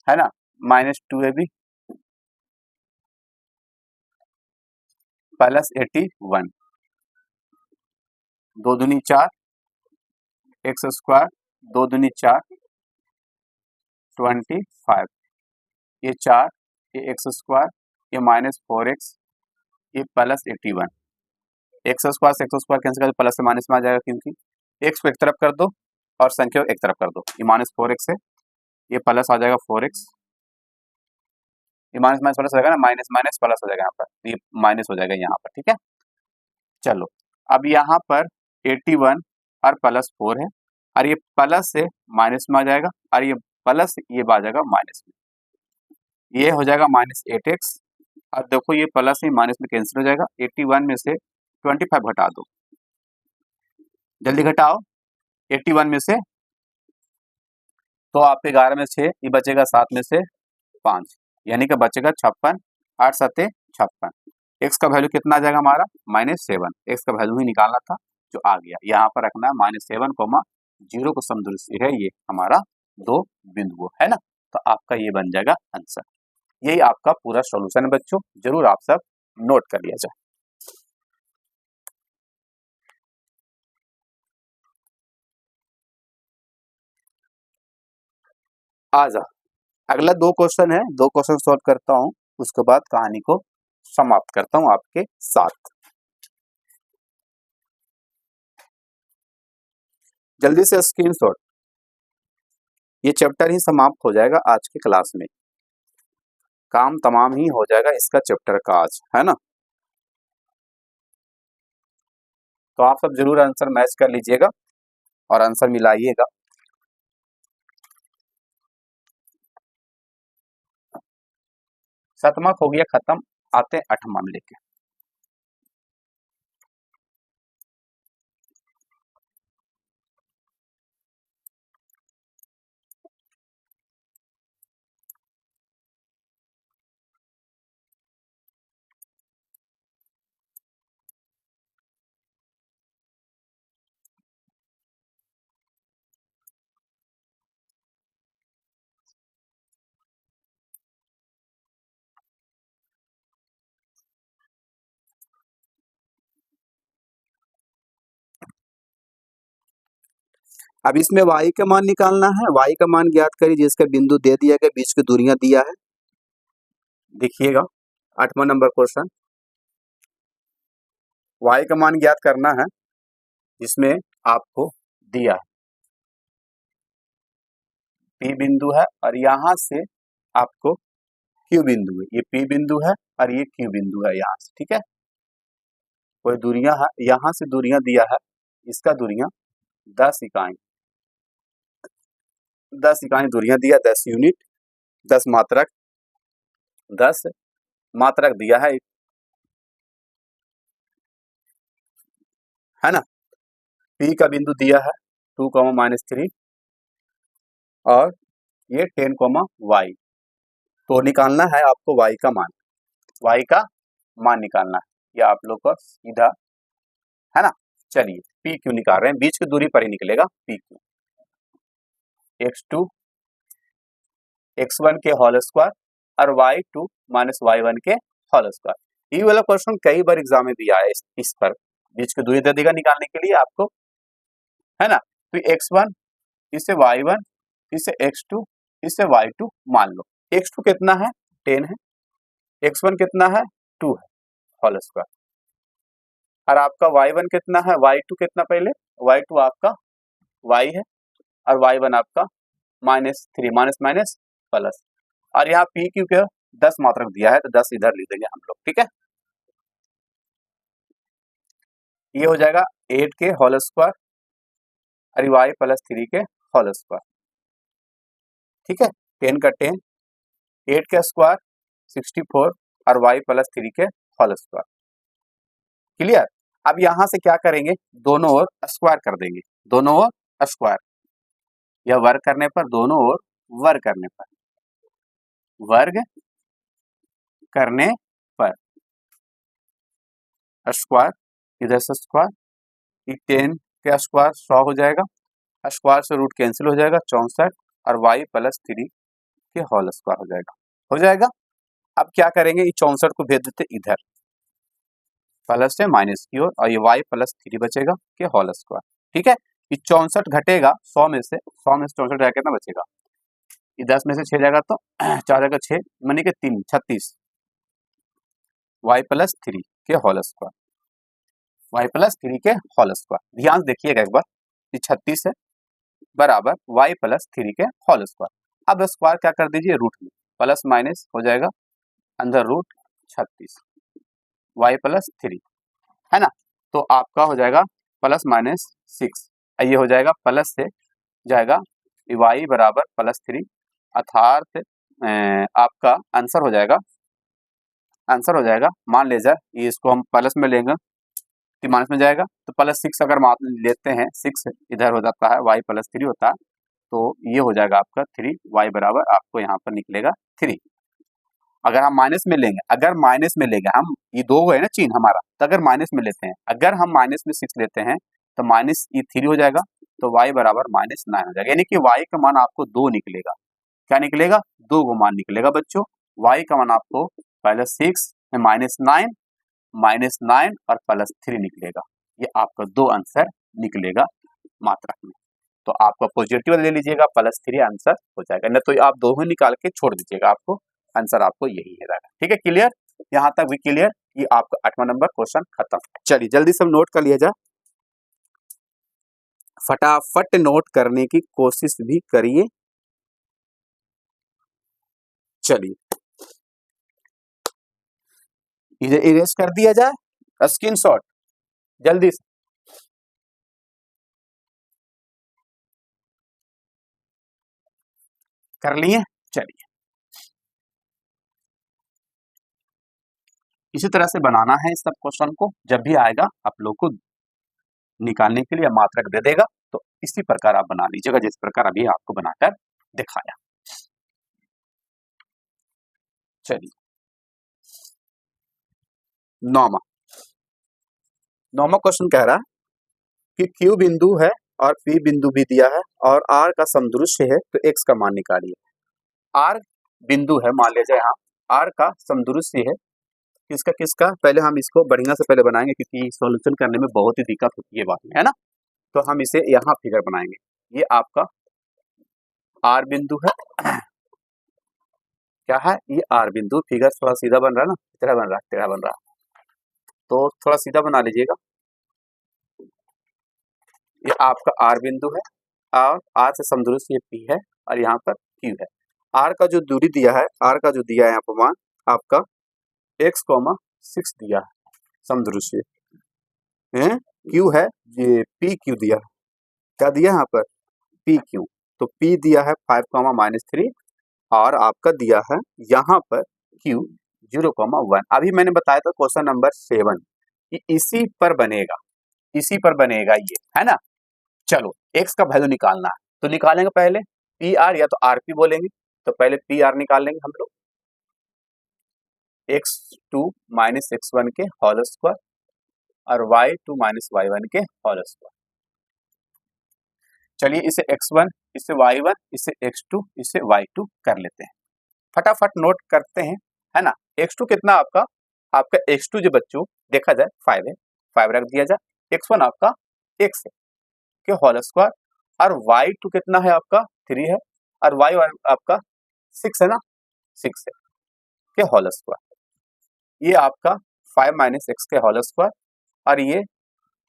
है ना -2AB प्लस 81, 2 दूनी 4 x स्क्वायर 2 दूनी 4 25, ये 4 ये x स्क्वायर ये -4x ये प्लस 81, x स्क्वायर से x स्क्वायर कैंसिल कर प्लस से माइनस में आ जाएगा, क्योंकि x को एक तरफ कर दो और संख्या को एक तरफ कर दो, ये -4x है ये प्लस आ जाएगा 4x, ये माइनस माइनस प्लस हो जाएगा ना, माइनस माइनस प्लस हो जाएगा यहाँ पर, ये माइनस हो जाएगा यहाँ पर। ठीक है, चलो अब यहाँ पर 81 और प्लस 4 है और ये प्लस से माइनस में आ जाएगा और ये प्लस ये आ जाएगा माइनस में, ये हो जाएगा -8x और देखो ये प्लस ही माइनस में कैंसिल हो जाएगा, 81 में से 25 घटा दो, जल्दी घटाओ 81 में से, तो आपके 11 में 6 ये बचेगा 7 में से 5, यानी कि बचेगा 56, 8 7 56, एक्स का वैल्यू कितना आ जाएगा हमारा -7, एक्स का वैल्यू ही निकालना था जो आ गया, यहाँ पर रखना है -7, 0 को समदूरस्थ है ये हमारा दो बिंदु है ना। तो आपका ये बन जाएगा आंसर। यही आपका पूरा सॉल्यूशन है बच्चों, जरूर आप सब नोट कर लिया जाए। आजा अगला 2 क्वेश्चन है, 2 क्वेश्चन सॉल्व करता हूं, उसके बाद कहानी को समाप्त करता हूं आपके साथ। जल्दी से स्क्रीनशॉट, ये चैप्टर ही समाप्त हो जाएगा आज की क्लास में, काम तमाम ही हो जाएगा इसका चैप्टर का आज, है ना। तो आप सब जरूर आंसर मैच कर लीजिएगा और आंसर मिलाइएगा। सतमा हो गया खत्म, आते हैं 8वां लेके। अब इसमें y का मान निकालना है, y का मान ज्ञात करिए जिसका बिंदु दे दिया गया, बीच की दूरियां दिया है। देखिएगा 8वां नंबर क्वेश्चन, y का मान ज्ञात करना है जिसमें आपको दिया है P बिंदु है और यहां से आपको Q बिंदु है, ये P बिंदु है और ये Q बिंदु है यहाँ से, ठीक है। कोई दूरियां है, यहाँ से दूरियां दिया है, इसका दूरियां 10 इकाई, 10 इकाई दूरियां दिया, 10 यूनिट, 10 मात्रक, 10 मात्रक दिया है ना। P का बिंदु दिया है 2, -3 और ये 10, y। तो निकालना है आपको y का मान, y का मान निकालना है, ये आप लोग को सीधा है ना। चलिए P क्यों निकाल रहे हैं, बीच की दूरी पर ही निकलेगा P क्यों, x2 x1 के होल स्क्वायर और y2 -y1 के होल स्क्वायर। ये वाला क्वेश्चन कई बार एग्जाम में दिया है, इस पर बीच की दूरी दे देगा निकालने के लिए आपको, है ना। तो x1 इसे y1 इसे x2 इसे y2 मान लो। x2 कितना है 10 है, x1 कितना है 2 है होल स्क्वायर, और आपका y1 कितना है, y2 कितना, पहले y2 आपका y है और y1 आपका -3, माइनस माइनस प्लस, और यहाँ p क्यू के 10 मात्रक दिया है तो 10 इधर लिख देंगे हम लोग, ठीक है। ये हो जाएगा 8 के होल स्क्वायर और y +3 के होल स्क्वायर, ठीक है। 10 का 10, 8 का स्क्वायर 64 और y +3 के होल स्क्वायर, क्लियर। अब यहां से क्या करेंगे, दोनों ओर स्क्वायर कर देंगे, दोनों ओर स्क्वायर, या वर्ग करने पर, दोनों ओर वर्ग करने पर, वर्ग करने पर स्क्वायर, इधर से स्क्वायर, 10 का स्क्वायर 100 हो जाएगा, स्क्वायर से रूट कैंसिल हो जाएगा 64 और y +3 के होल स्क्वायर हो जाएगा, हो जाएगा। अब क्या करेंगे, ये 64 को भेज देते इधर, प्लस से माइनस की ओर, और ये y +3 बचेगा के होल स्क्वायर, ठीक है। ये 64 घटेगा 100 में से, 100 में से 64 कितना बचेगा, ये 10 में से 6 जाएगा तो 4 जाएगा 6, मनी के 3 36, y +3 के होल स्क्वायर, y +3 के होल स्क्वायर। ध्यान से देखिएगा एक बार, ये 36 है बराबर y +3 के होल स्क्वायर। अब स्क्वायर क्या कर दीजिए, रूट में, प्लस माइनस हो जाएगा अंदर रूट 36 y +3, है ना। तो आपका हो जाएगा +-6, ये हो जाएगा प्लस से जाएगा y बराबर +3, अर्थात आपका आंसर हो जाएगा, आंसर हो जाएगा, मान ले जाए ये, इसको हम प्लस में लेंगे तो माइनस में जाएगा, तो +6 अगर मान लेते हैं, 6 इधर हो जाता है, y +3 होता है, तो ये हो जाएगा आपका 3, y बराबर आपको यहाँ पर निकलेगा 3। अगर हम माइनस में लेंगे, अगर माइनस में लेंगे हम, ये 2 है ना चिन्ह हमारा, तो अगर माइनस में लेते हैं, अगर हम माइनस में 6 लेते हैं तो माइनस ये 3 हो जाएगा, तो y बराबर -9 हो जाएगा, यानी कि y का मान आपको 2 निकलेगा। क्या निकलेगा? 2 को मान निकलेगा बच्चों। y का मान आपको पहले 6 में -9 और +3 निकलेगा। ये आपका 2 आंसर निकलेगा मात्रक में। तो आपका पॉजिटिव ले लीजिएगा, +3 आंसर हो जाएगा, नहीं तो आप 2 ही निकाल के छोड़ दीजिएगा, आपको आंसर आपको यही है रहेगा। ठीक है, क्लियर? यहाँ तक भी क्लियर? ये आपका 8वां नंबर क्वेश्चन खत्म। चलिए जल्दी से नोट कर लिया जाए, फटाफट नोट करने की कोशिश भी करिए। चलिए इसे इरेज कर दिया जाए, स्क्रीनशॉट जल्दी से। कर लिए? चलिए इसी तरह से बनाना है इस सब क्वेश्चन को, जब भी आएगा आप लोग को निकालने के लिए मात्रक दे देगा, तो इसी प्रकार आप बना लीजिएगा जिस प्रकार अभी आपको बनाकर दिखाया। चलिए 9वां क्वेश्चन कह रहा है कि Q बिंदु है और P बिंदु भी दिया है और R का समदृश्य है, तो X का मान निकालिए। R बिंदु है, मान लीजिए यहाँ R का समदृश्य है, किसका किसका, पहले हम इसको बढ़िया से पहले बनाएंगे क्योंकि सॉल्यूशन करने में बहुत ही दिक्कत होती है बात में, है ना। तो हम इसे यहाँ फिगर बनाएंगे, ये आपका R बिंदु है, क्या है ये R बिंदु। फिगर थोड़ा सीधा बन रहा है ना, टेढ़ा बन रहा है, टेढ़ा बन रहा है, तो थोड़ा सीधा बना लीजिएगा। ये आपका R बिंदु है और R से समदृश्य ये P है और यहाँ पर Q है। R का जो दूरी दिया है, R का जो दिया है यहाँ पर मान आपका x, 6 दिया है समदृश्य, Q है ये PQ दिया है, क्या दिया है यहाँ पर PQ, तो P दिया है 5, -3 और आपका दिया है यहाँ पर Q 0, 1। अभी मैंने बताया था क्वेश्चन नंबर 7 कि इसी पर बनेगा, इसी पर बनेगा ये, है ना। चलो x का वैल्यू निकालना है, तो निकालेंगे पहले PR या तो RP बोलेंगे, तो पहले PR निकाल लेंगे हम लोग, x2 - x1 के होल स्क्वायर और y2 - y1 के होल स्क्वायर। चलिए इसे x1, इसे y1, इसे x2, इसे y2 कर लेते हैं, फटाफट नोट करते हैं, है ना। x2 कितना आपका, आपका x2 जो बच्चों देखा जाए 5 है, 5 रख दिया जाए, x1 आपका x है के होल स्क्वायर और y2 कितना है आपका 3 है और y1 आपका 6 है ना, 6 है के होल स्क्वायर। ये आपका 5 - x के होल स्क्वायर और ये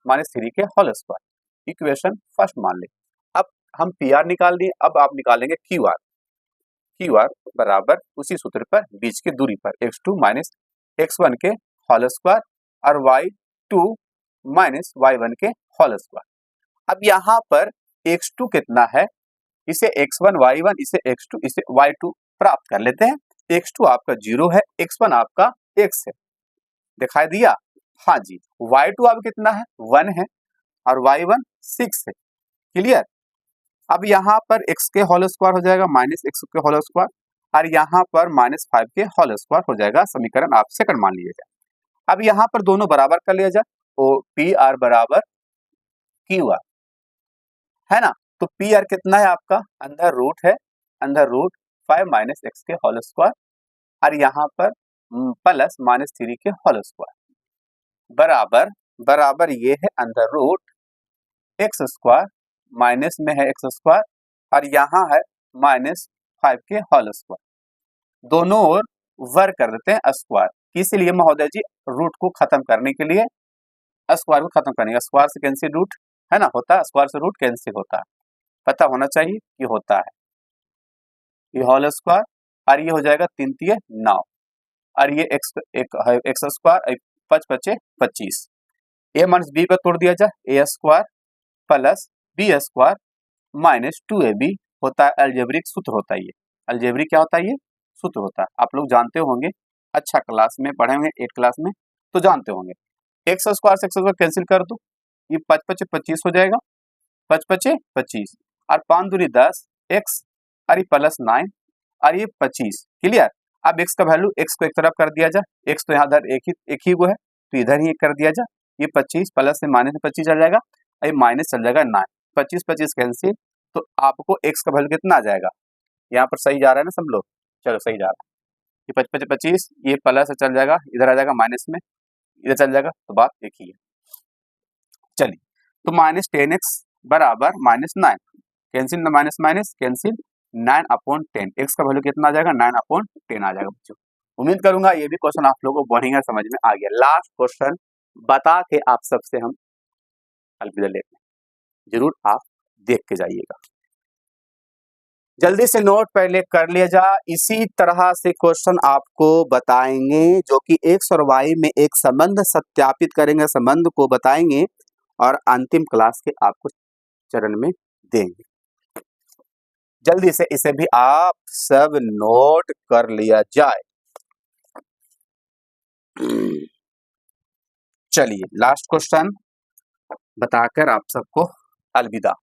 -3 के होल स्क्वायर, इक्वेशन फर्स्ट मान ले। अब हम PR निकाल दिए, अब आप निकालेंगे QR। QR बराबर उसी सूत्र पर बीच की दूरी पर x2 - x1 के होल स्क्वायर और y2 - y1 के होल स्क्वायर। अब यहाँ पर x2 कितना है, इसे x1 y1, इसे x2, इसे y2 प्राप्त कर लेते हैं। x2 आपका 0 है, x1 आपका x है, दिखाई दिया, हाँ जी। y2 अब कितना है 1 है और y1 6 है, क्लियर। अब यहाँ पर x के होल स्क्वायर हो जाएगा -x के होल स्क्वायर और यहाँ पर -5 के होल स्क्वायर हो जाएगा, समीकरण आप सेकंड मान लीजिए जाए। अब यहाँ पर दोनों बराबर कर लिया जाए, तो PR बराबर QR, है ना। तो PR कितना है आपका, अंडर रूट है, अंडर रूट 5 - x के होल स्क्वायर और यहाँ पर प्लस -3 के होल स्क्वायर बराबर बराबर ये है under root x square, minus में है x स्क्वायर और यहाँ है -5 के होल स्क्वायर, दोनों ओर वर्ग कर देते हैं स्क्वायर, इसीलिए महोदय जी रूट को खत्म करने के लिए, स्क्वायर को खत्म करने, स्क्वायर से कैंसिल रूट, है ना, होता है, स्क्वायर से रूट कैंसिल होता है, पता होना चाहिए कि होता है, ये होल स्क्वायर और ये हो जाएगा 3 × 9 और ये x स्क्वायर 5 × 5 = 25, a - b पर तोड़ दिया जाए, a square plus b square -2ab होता है, अलजेब्रिक सूत्र होता है ये, अलजेब्रिक क्या होता है, ये सूत्र होता है, आप लोग जानते होंगे, अच्छा क्लास में पढ़े होंगे 8 क्लास में, तो जानते होंगे। x स्क्वायर से x स्क्वायर कैंसिल कर दो, ये 5 × 5 = 25 हो जाएगा, 5 × 5 = 25 और 5 × 2 = 10 x और ये +9 और ये 25, क्लियर। अब x का वैल्यू x को एक तरफ कर दिया जाए, x तो यहाँ इधर एक ही को है तो इधर ही एक कर दिया जाए, ये 25 प्लस से माइनस में 25 चल जाएगा, ये माइनस चल जाएगा 9, 25 25 कैंसिल, तो आपको x का वैल्यू कितना आ जाएगा, यहाँ पर सही जा रहा है ना सब लोग, चलो सही जा रहा है, ये 25 25 ये प्लस से चल जाएगा, इधर आ जाएगा माइनस में, इधर चल जाएगा, तो बात एक ही है। चलिए तो -10x बराबर -9, cancel minus minus cancel, 9/10, x का वैल्यू कितना आ जाएगा, 9/10 आ जाएगा बच्चों। उम्मीद करूंगा ये भी क्वेश्चन आप लोगों को बढ़िया समझ में आ गया। लास्ट क्वेश्चन बता के आप सबसे हम अलविदा लेते हैं, जरूर आप देख के जाइएगा, जल्दी से नोट पहले कर लिया जा। इसी तरह से क्वेश्चन आपको बताएंगे जो कि x और y में एक संबंध सत्यापित करेंगे, संबंध को बताएंगे और अंतिम क्लास के आपको चरण में देंगे। जल्दी से इसे भी आप सब नोट कर लिया जाए। चलिए लास्ट क्वेश्चन बताकर आप सबको अलविदा।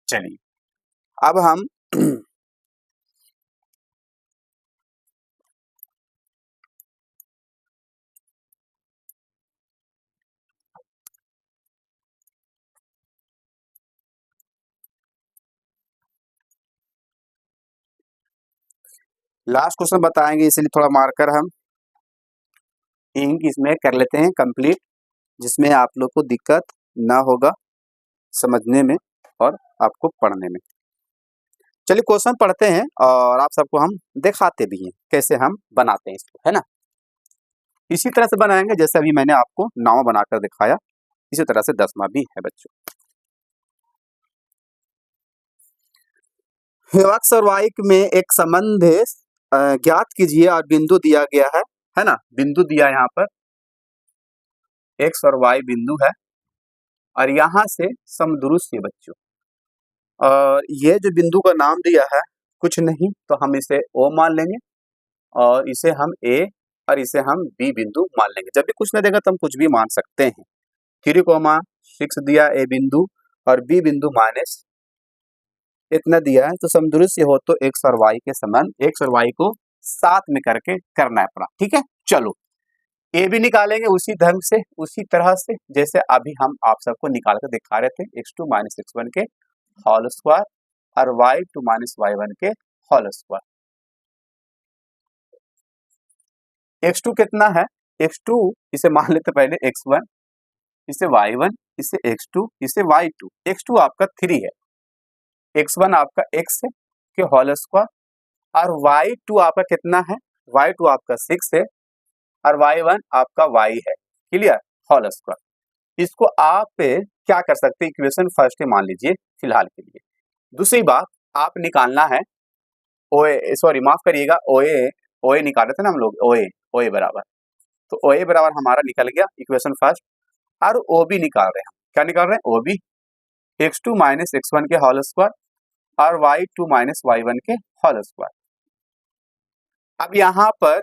चलिए अब हम लास्ट क्वेश्चन बताएंगे, इसलिए थोड़ा मार्कर हम इंक इसमें कर लेते हैं कंप्लीट, जिसमें आप लोग को दिक्कत ना होगा समझने में और आपको पढ़ने में। चलिए क्वेश्चन पढ़ते हैं और आप सबको हम दिखाते भी हैं कैसे हम बनाते हैं इसको, है ना। इसी तरह से बनाएंगे जैसे अभी मैंने आपको 9 बनाकर दिखाया, इसी तरह से 10वां भी है बच्चों। x और y में एक संबंध ज्ञात कीजिए और बिंदु दिया गया है ना, बिंदु दिया यहाँ पर x और y बिंदु है और यहाँ से समदुरुस्य बच्चों, और ये जो बिंदु का नाम दिया है कुछ नहीं तो हम इसे O मान लेंगे और इसे हम A और इसे हम B बिंदु मान लेंगे। जब भी कुछ नहीं देगा तो हम कुछ भी मान सकते हैं। 3,6 दिया A बिंदु और B बिंदु माइनस इतना दिया है, तो समदुरुस्य हो तो x और y के संबंध, x और y को साथ में करके करना है अपना, ठीक है। चलो ए भी निकालेंगे उसी ढंग से, उसी तरह से जैसे अभी हम आप सबको निकाल कर दिखा रहे थे, x2 - x1 के होल स्क्वायर और y2 - y1 के होल स्क्वायर। x2 कितना है, x2 इसे मान लेते पहले x1, इसे y1, इसे x2, इसे y2, x2 आपका 3 है, x1 आपका x है के होल स्क्वायर और y2 आपका कितना है, y2 आपका 6 है और y1 आपका y है, क्लियर, होल स्क्वायर। इसको आप क्या कर सकते हैं, इक्वेशन फर्स्ट मान लीजिए फिलहाल के लिए। दूसरी बात आप निकालना है ओए, सॉरी माफ करिएगा, ओए निकाल रहे थे ना हम लोग, ओए बराबर, तो ओए बराबर हमारा निकल गया इक्वेशन फर्स्ट, और ओ बी निकाल रहे हैं, क्या निकाल रहे हैं, ओ बी x2 - x1 के होल स्क्वायर और y2 - y1 के होल स्क्वायर। अब यहाँ पर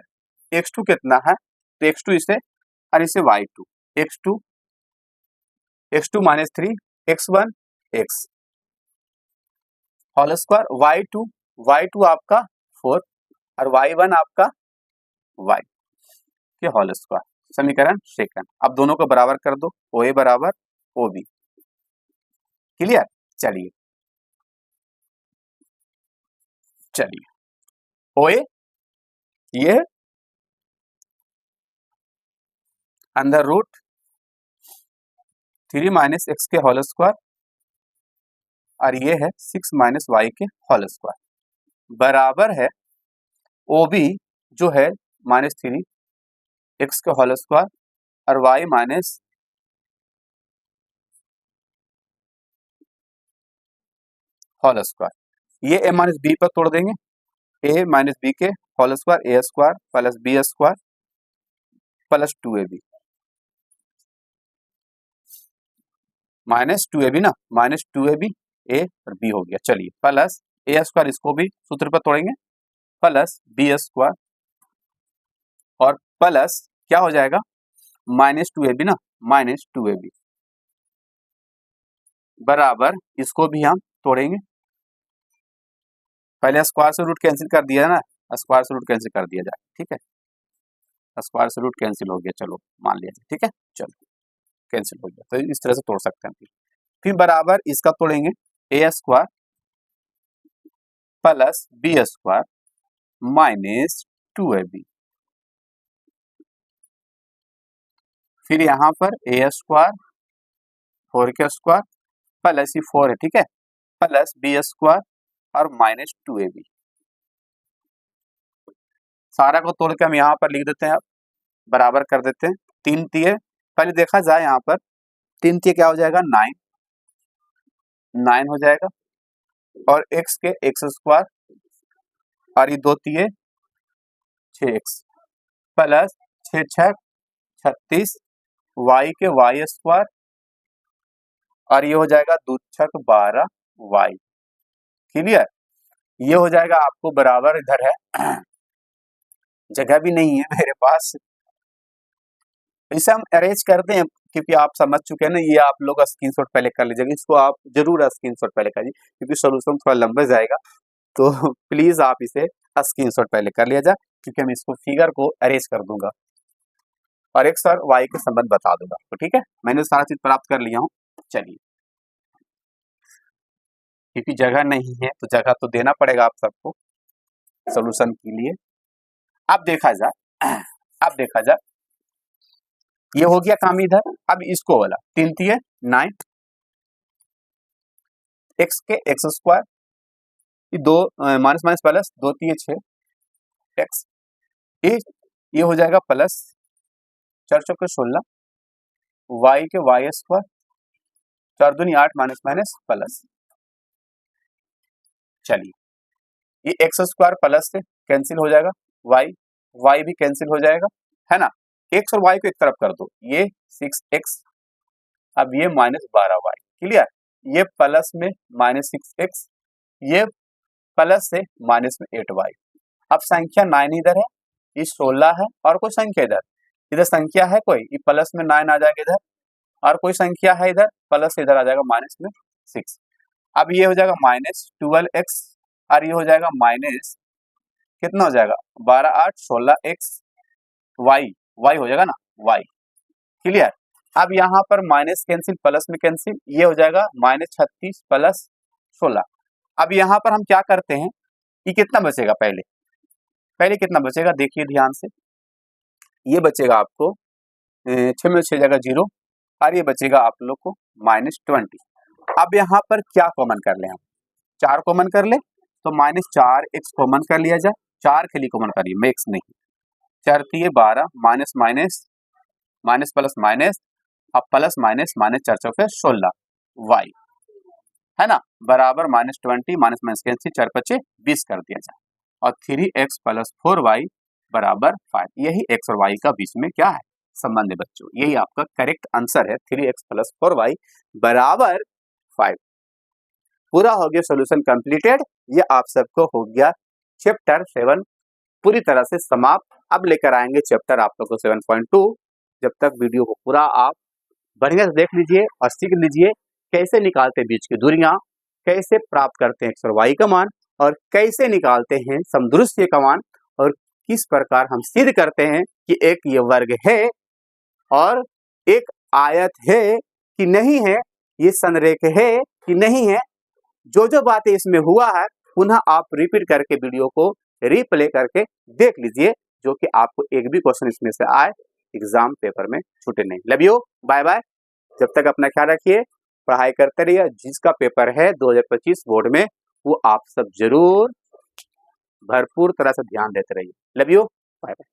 x2 कितना है, तो x2 इसे और इसे y2, x2 - 3 x1 x whole square, y2 आपका 4 और y1 आपका y के होल स्क्वायर, समीकरण सेकंड। अब दोनों को बराबर कर दो, OA बराबर OB, क्लियर। चलिए OA ये अंडर रूट 3 - x के होल स्क्वायर और ये है 6 - y के होल स्क्वायर बराबर है OB जो है -3 x के होल स्क्वायर और y माइनस होल स्क्वायर। ये a - b पर तोड़ देंगे ए माइनस बी के whole square A square plus B square plus 2ab minus 2ab ना, माइनस 2ab ए और बी हो गया। चलिए प्लस ए स्क्वायर, इसको भी सूत्र पर तोड़ेंगे, प्लस बी स्क्वायर और प्लस क्या हो जाएगा माइनस 2ab ना, माइनस 2ab बराबर, इसको भी हम तोड़ेंगे। पहले स्क्वायर से रूट कैंसिल कर दिया ना, स्क्वायर से रूट कैंसिल कर दिया जाए, ठीक है, स्क्वायर से रूट कैंसिल हो गया, चलो मान लिया जाए, ठीक है, चलो कैंसिल हो गया। तो इस तरह से तोड़ सकते हैं। फिर बराबर इसका तोड़ेंगे, A square plus B square minus 2ab, फिर यहाँ पर ए स्क्वायर 4 के स्क्वायर प्लस 4 है, ठीक है, प्लस बी स्क्वायर और माइनस 2ab। सारा को तोड़ के हम यहाँ पर लिख देते हैं, अब बराबर कर देते हैं। 3 तिये पहले देखा जाए, यहाँ पर 3 तिये क्या हो जाएगा 9 हो जाएगा, और x के एक्स स्क्वायर और ये 2 तिये 6x प्लस 6 6 36 y के y स्क्वायर और ये हो जाएगा 2 6 12y। क्लियर, ये हो जाएगा आपको बराबर, इधर है जगह भी नहीं है मेरे पास, इसे हम अरेंज करते हैं क्योंकि आप समझ चुके हैं ना। ये आप लोग स्क्रीनशॉट पहले कर लीजिएगा, इसको आप जरूर स्क्रीनशॉट पहले करिए क्योंकि सोल्यूशन थोड़ा लंबा जाएगा, तो प्लीज आप इसे स्क्रीनशॉट पहले कर लिया जाए, क्योंकि मैं इसको फिगर को अरेंज कर दूंगा और एक्स और वाई के संबंध बता दूंगा। तो ठीक है, मैंने सारा चीज प्राप्त कर लिया हूँ। चलिए, क्योंकि जगह नहीं है तो जगह तो देना पड़ेगा आप सबको सोल्यूशन के लिए। अब देखा जाए, ये हो गया काम इधर। अब इसको वाला 3 तिये 9 x के एक्स स्क्वायर, ये 2 माइनस माइनस प्लस 2 तिये 6 x, ये हो जाएगा प्लस 4 चौके 16 y के y स्क्वायर 4 दूनी 8 माइनस माइनस प्लस। चलिए, ये एक्स स्क्वायर प्लस से कैंसिल हो जाएगा, y भी कैंसिल हो जाएगा, है ना। x और y को एक तरफ कर दो, ये 6x, अब ये माइनस 12y। क्लियर, ये प्लस में माइनस 6x, ये प्लस से माइनस में 8y। अब संख्या 9 इधर है, ये 16 है, और कोई संख्या इधर संख्या है कोई, ये प्लस में 9 आ जाएगा इधर, और कोई संख्या है इधर, प्लस इधर आ जाएगा माइनस में 6। अब ये हो जाएगा माइनस 12x और ये हो जाएगा माइनस, कितना हो जाएगा 12 8 16x y हो जाएगा ना, y। क्लियर, अब यहाँ पर माइनस कैंसिल, प्लस में कैंसिल, ये हो जाएगा माइनस 36 प्लस 16। अब यहाँ पर हम क्या करते हैं, ये कितना बचेगा, पहले कितना बचेगा देखिए ध्यान से, ये बचेगा आपको 6 में 6 जगह 0 और ये बचेगा आप लोग को माइनस 20। अब यहाँ पर क्या कॉमन कर ले, हम 4 कॉमन कर ले, तो माइनस 4x कॉमन कर लिया जाए, 4 के लिए कॉमन करिए, मैक्स नहीं, 4 तिये 12 minus minus minus plus minus, अब प्लस माइनस माइनस 4 चौके 16 y, है ना, बराबर माइनस 20 माइनस माइनस कैंसिल, 4 5 20 कर दिया जाए, और 3x प्लस 4y बराबर 5। यही x और y का बीच में क्या है संबंध है बच्चों, यही आपका करेक्ट आंसर है, 3x प्लस 4y बराबर 5। पूरा हो गया सॉल्यूशन कंप्लीटेड। ये आप सबको हो गया चैप्टर 7 पूरी तरह से समाप्त। अब लेकर आएंगे चैप्टर आप लोग को 7.2। जब तक वीडियो को पूरा आप बढ़िया से देख लीजिए और सीख लीजिए कैसे निकालते बीच की दूरियां, कैसे प्राप्त करते हैं x और y का मान, और कैसे निकालते हैं समदृश्य का मान, और किस प्रकार हम सिद्ध करते हैं कि एक ये वर्ग है और एक आयत है कि नहीं है, ये संरेख है कि नहीं है। जो बातें इसमें हुआ है पुनः आप रिपीट करके वीडियो को रिप्ले करके देख लीजिए, जो कि आपको एक भी क्वेश्चन इसमें से आए एग्जाम पेपर में छूटे नहीं। Love you, bye bye. जब तक अपना ख्याल रखिए, पढ़ाई करते रहिए। जिसका पेपर है 2025 बोर्ड में, वो आप सब जरूर भरपूर तरह से ध्यान देते रहिए। Love you, bye bye.